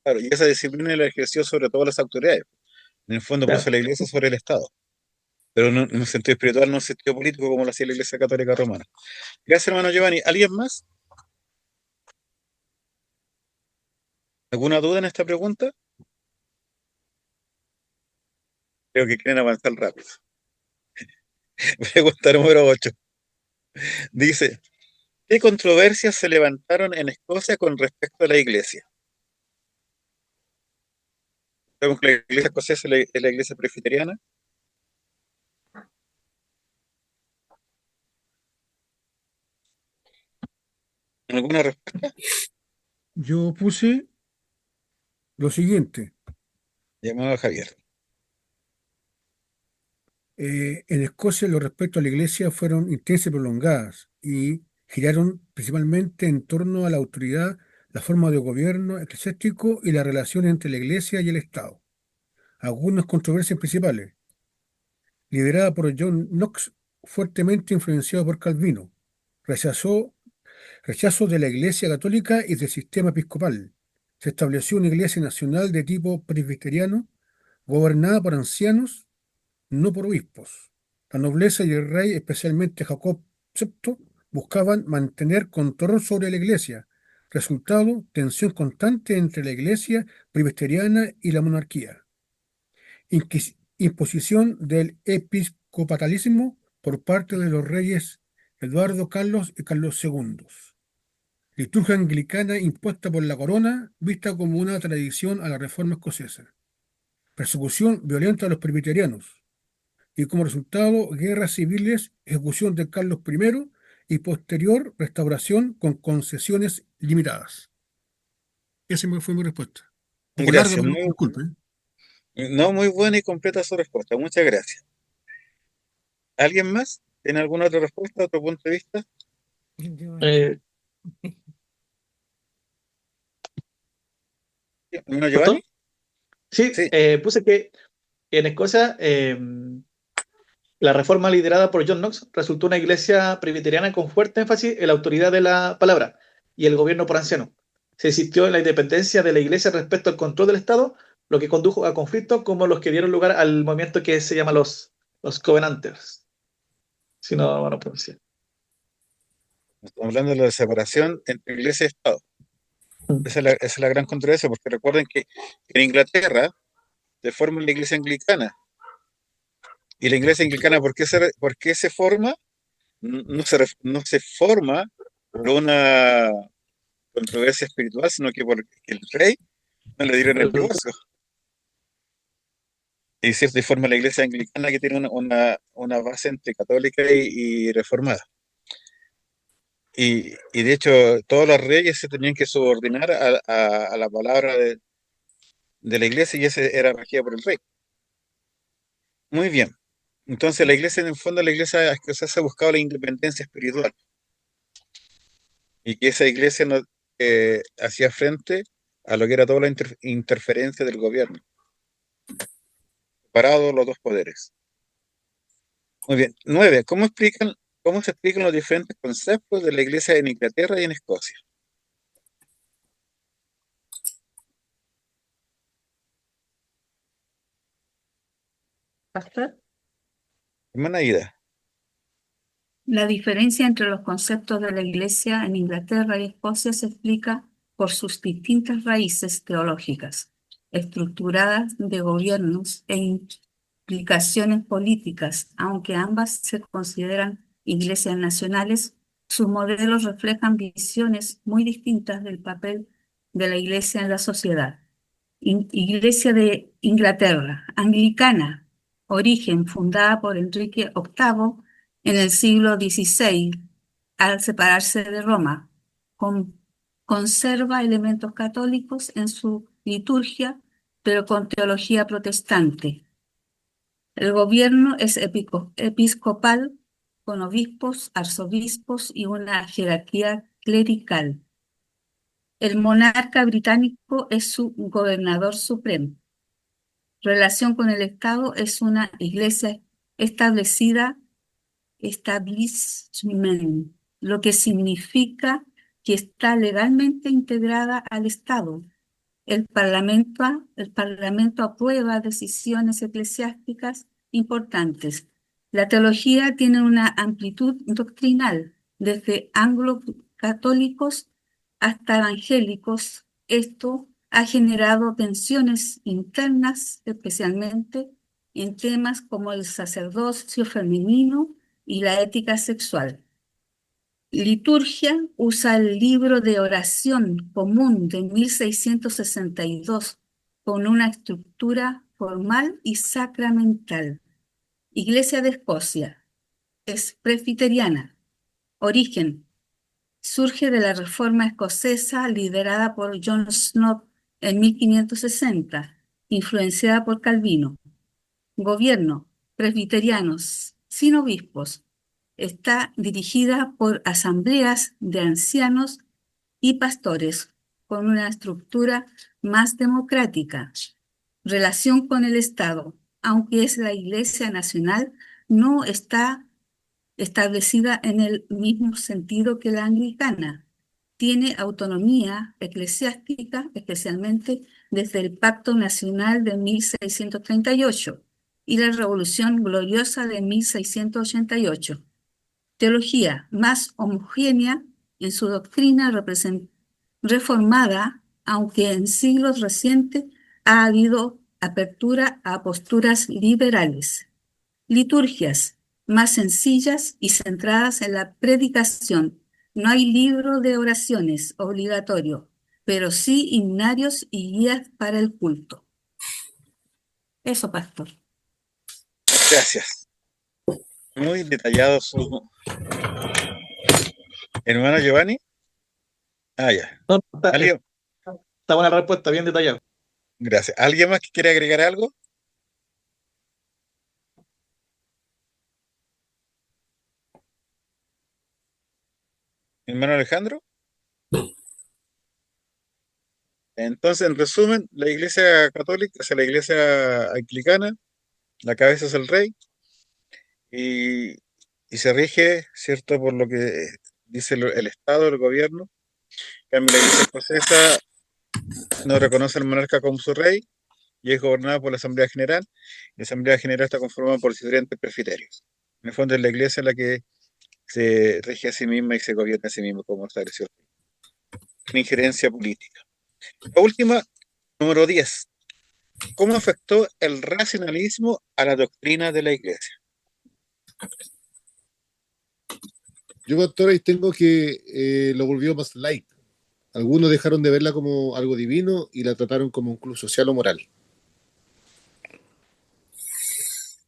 Claro, y esa disciplina la ejerció sobre todas las autoridades. En el fondo puso a la Iglesia sobre el Estado, pero no en un sentido espiritual, no en un sentido político como lo hacía la Iglesia Católica Romana. Gracias, hermano Giovanni. ¿Alguien más? ¿Alguna duda en esta pregunta? Creo que quieren avanzar rápido. Pregunta número 8. Dice, ¿qué controversias se levantaron en Escocia con respecto a la Iglesia? Sabemos que la Iglesia escocesa es la Iglesia presbiteriana. ¿Alguna respuesta? Yo puse lo siguiente. Llamado a Javier. En Escocia los respecto a la iglesia fueron intensas y prolongadas y giraron principalmente en torno a la autoridad, la forma de gobierno eclesiástico y la relación entre la iglesia y el Estado. Algunas controversias principales, liderada por John Knox, fuertemente influenciado por Calvino. Rechazo de la Iglesia Católica y del sistema episcopal. Se estableció una iglesia nacional de tipo presbiteriano, gobernada por ancianos, no por obispos. La nobleza y el rey, especialmente Jacob VI, buscaban mantener control sobre la iglesia. Resultado, tensión constante entre la iglesia presbiteriana y la monarquía. Imposición del episcopalismo por parte de los reyes Eduardo Carlos y Carlos II. Liturgia anglicana impuesta por la corona, vista como una tradición a la reforma escocesa. Persecución violenta a los presbiterianos. Y como resultado, guerras civiles, ejecución de Carlos I y posterior restauración con concesiones limitadas. Esa fue mi respuesta. Un poco larga, Gracias. pero disculpe. No, muy buena y completa su respuesta. Muchas gracias. ¿Alguien más? ¿Tiene alguna otra respuesta, otro punto de vista? Eh, ¿No, Giovanni? Sí, Sí. puse que en Escocia la reforma liderada por John Knox resultó una iglesia presbiteriana con fuerte énfasis en la autoridad de la palabra y el gobierno por ancianos. Se insistió en la independencia de la iglesia respecto al control del Estado, lo que condujo a conflictos como los que dieron lugar al movimiento que se llama los Covenanters. Si no, bueno, pronunciar. Estamos hablando de la separación entre iglesia y Estado. Esa es la gran controversia, porque recuerden que en Inglaterra se forma la iglesia anglicana. Y la iglesia anglicana, ¿por qué se forma? No se forma por una controversia espiritual, sino que porque el rey no le dieron el divorcio. Y de cierta forma la iglesia anglicana que tiene una base entre católica y reformada. Y de hecho, todos los reyes se tenían que subordinar a la palabra de la iglesia, y ese era regida por el rey. Muy bien. Entonces la iglesia, en el fondo, la iglesia escocesa buscaba la independencia espiritual. Y que esa iglesia no hacía frente a lo que era toda la interferencia del gobierno. Separados los dos poderes. Muy bien. 9. ¿Cómo se explican los diferentes conceptos de la iglesia en Inglaterra y en Escocia? Pastor. Hermana Ida. La diferencia entre los conceptos de la Iglesia en Inglaterra y Escocia se explica por sus distintas raíces teológicas, estructuradas de gobiernos e implicaciones políticas. Aunque ambas se consideran iglesias nacionales, sus modelos reflejan visiones muy distintas del papel de la Iglesia en la sociedad. Iglesia de Inglaterra, anglicana, origen fundada por Enrique VIII en el siglo XVI, al separarse de Roma, conserva elementos católicos en su liturgia, pero con teología protestante. El gobierno es episcopal, con obispos, arzobispos y una jerarquía clerical. El monarca británico es su gobernador supremo. Relación con el Estado es una iglesia establishment, lo que significa que está legalmente integrada al Estado. El Parlamento aprueba decisiones eclesiásticas importantes. La teología tiene una amplitud doctrinal, desde anglo-católicos hasta evangélicos. Esto ha generado tensiones internas, especialmente en temas como el sacerdocio femenino y la ética sexual. Liturgia usa el libro de oración común de 1662 con una estructura formal y sacramental. Iglesia de Escocia es presbiteriana. Origen: surge de la Reforma escocesa liderada por John Knox en 1560, influenciada por Calvino. Gobierno: presbiterianos, sin obispos. Está dirigida por asambleas de ancianos y pastores, con una estructura más democrática. Relación con el Estado: aunque es la Iglesia nacional, no está establecida en el mismo sentido que la anglicana. Tiene autonomía eclesiástica, especialmente desde el Pacto Nacional de 1638 y la Revolución Gloriosa de 1688. Teología más homogénea en su doctrina reformada, aunque en siglos recientes ha habido apertura a posturas liberales. Liturgias más sencillas y centradas en la predicación. No hay libro de oraciones obligatorio, pero sí himnarios y guías para el culto. Eso, pastor. Gracias. Muy detallado su hermano Giovanni. Ah, ya. No, ¿Alguien? está buena la respuesta, bien detallado. Gracias. ¿Alguien más que quiera agregar algo? Hermano Alejandro. Entonces, en resumen, la Iglesia católica, o sea, la Iglesia anglicana, la cabeza es el rey y, y se rige, ¿cierto?, por lo que dice el Estado, el gobierno. En cambio, la Iglesia escocesa no reconoce al monarca como su rey y es gobernada por la Asamblea General. La Asamblea General está conformada por diferentes presbiterios. En el fondo es la Iglesia la que se rige a sí misma y se gobierna a sí misma como estableció. Una injerencia política. La última, número 10. ¿Cómo afectó el racionalismo a la doctrina de la Iglesia? Yo, pastor, ahí tengo que lo volvió más light. Algunos dejaron de verla como algo divino y la trataron como un club social o moral.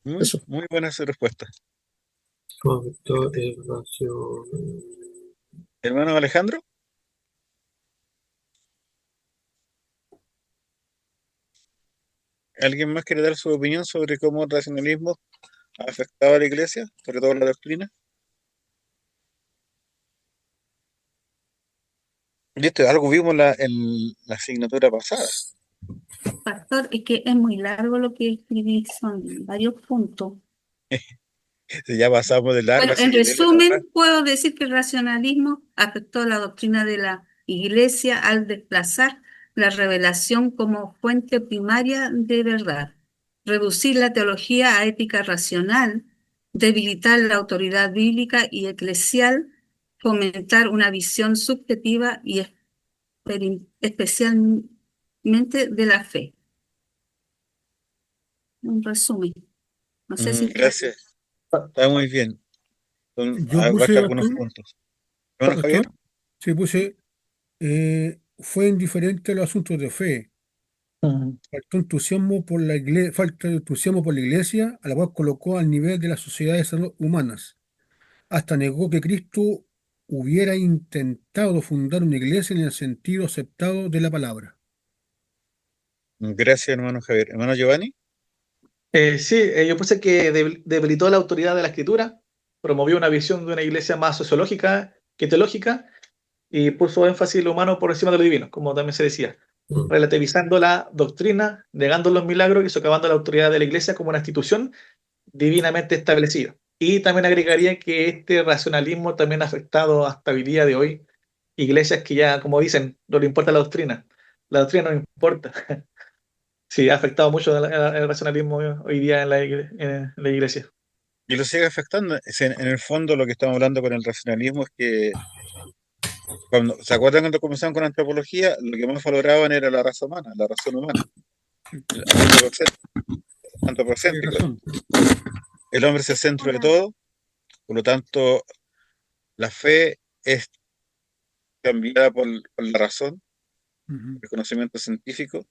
Eso. Muy buena su respuesta. ¿Cómo afectó el racio? Hermano Alejandro. ¿Alguien más quiere dar su opinión sobre cómo el racionalismo ha afectado a la Iglesia, sobre todo la doctrina? Y esto es algo vimos en la asignatura pasada. Pastor, es que es muy largo lo que escribí, son varios puntos. Ya pasamos de largo. Bueno, en resumen, puedo decir que el racionalismo afectó la doctrina de la Iglesia al desplazar la revelación como fuente primaria de verdad, reducir la teología a ética racional, debilitar la autoridad bíblica y eclesial, fomentar una visión subjetiva y especialmente de la fe. Un resumen. No sé si... Gracias. Está muy bien. Yo Abarca puse, algunos pastor, puntos. Hermano Javier. sí puse, fue indiferente a los asuntos de fe. Faltó entusiasmo por la iglesia, falta de entusiasmo por la iglesia, a la cual colocó al nivel de las sociedades humanas. Hasta negó que Cristo hubiera intentado fundar una iglesia en el sentido aceptado de la palabra. Gracias, hermano Javier. Hermano Giovanni. Sí, yo puse que debilitó la autoridad de la escritura, promovió una visión de una iglesia más sociológica que teológica y puso énfasis en lo humano por encima de lo divino, como también se decía, relativizando la doctrina, negando los milagros y socavando la autoridad de la iglesia como una institución divinamente establecida. Y también agregaría que este racionalismo también ha afectado hasta el día de hoy iglesias que ya, como dicen, no le importa la doctrina no importa. Sí, ha afectado mucho el racionalismo hoy día en la iglesia. Y lo sigue afectando. En el fondo, lo que estamos hablando con el racionalismo es que, ¿se acuerdan cuando comenzamos con antropología? Lo que más valoraban era la raza humana, la razón humana. Antropocéntrico. El hombre es el centro de todo, por lo tanto, la fe es cambiada por la razón, el conocimiento científico.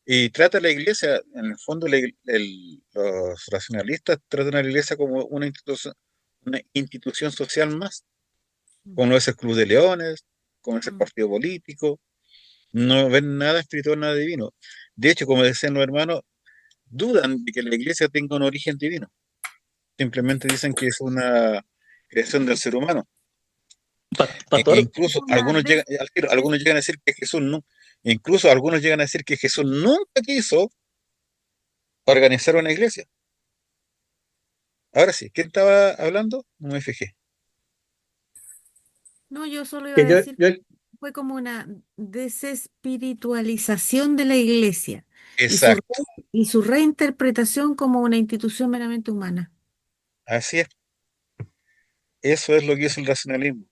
Y trata a la iglesia, en el fondo, los racionalistas tratan a la iglesia como una institución social más, como no es el Club de Leones, como es el partido político, no ven nada espiritual, nada divino. De hecho, como decían los hermanos, dudan de que la iglesia tenga un origen divino. Simplemente dicen que es una creación del ser humano. Pastor. Incluso algunos llegan a decir que Jesús no, incluso algunos llegan a decir que Jesús nunca quiso organizar una iglesia. Ahora sí, ¿quién estaba hablando? No me fijé. No, yo solo iba Que a decir yo, que fue como una desespiritualización de la iglesia y su, Exacto, y su reinterpretación como una institución meramente humana. así es. Eso es lo que es el racionalismo.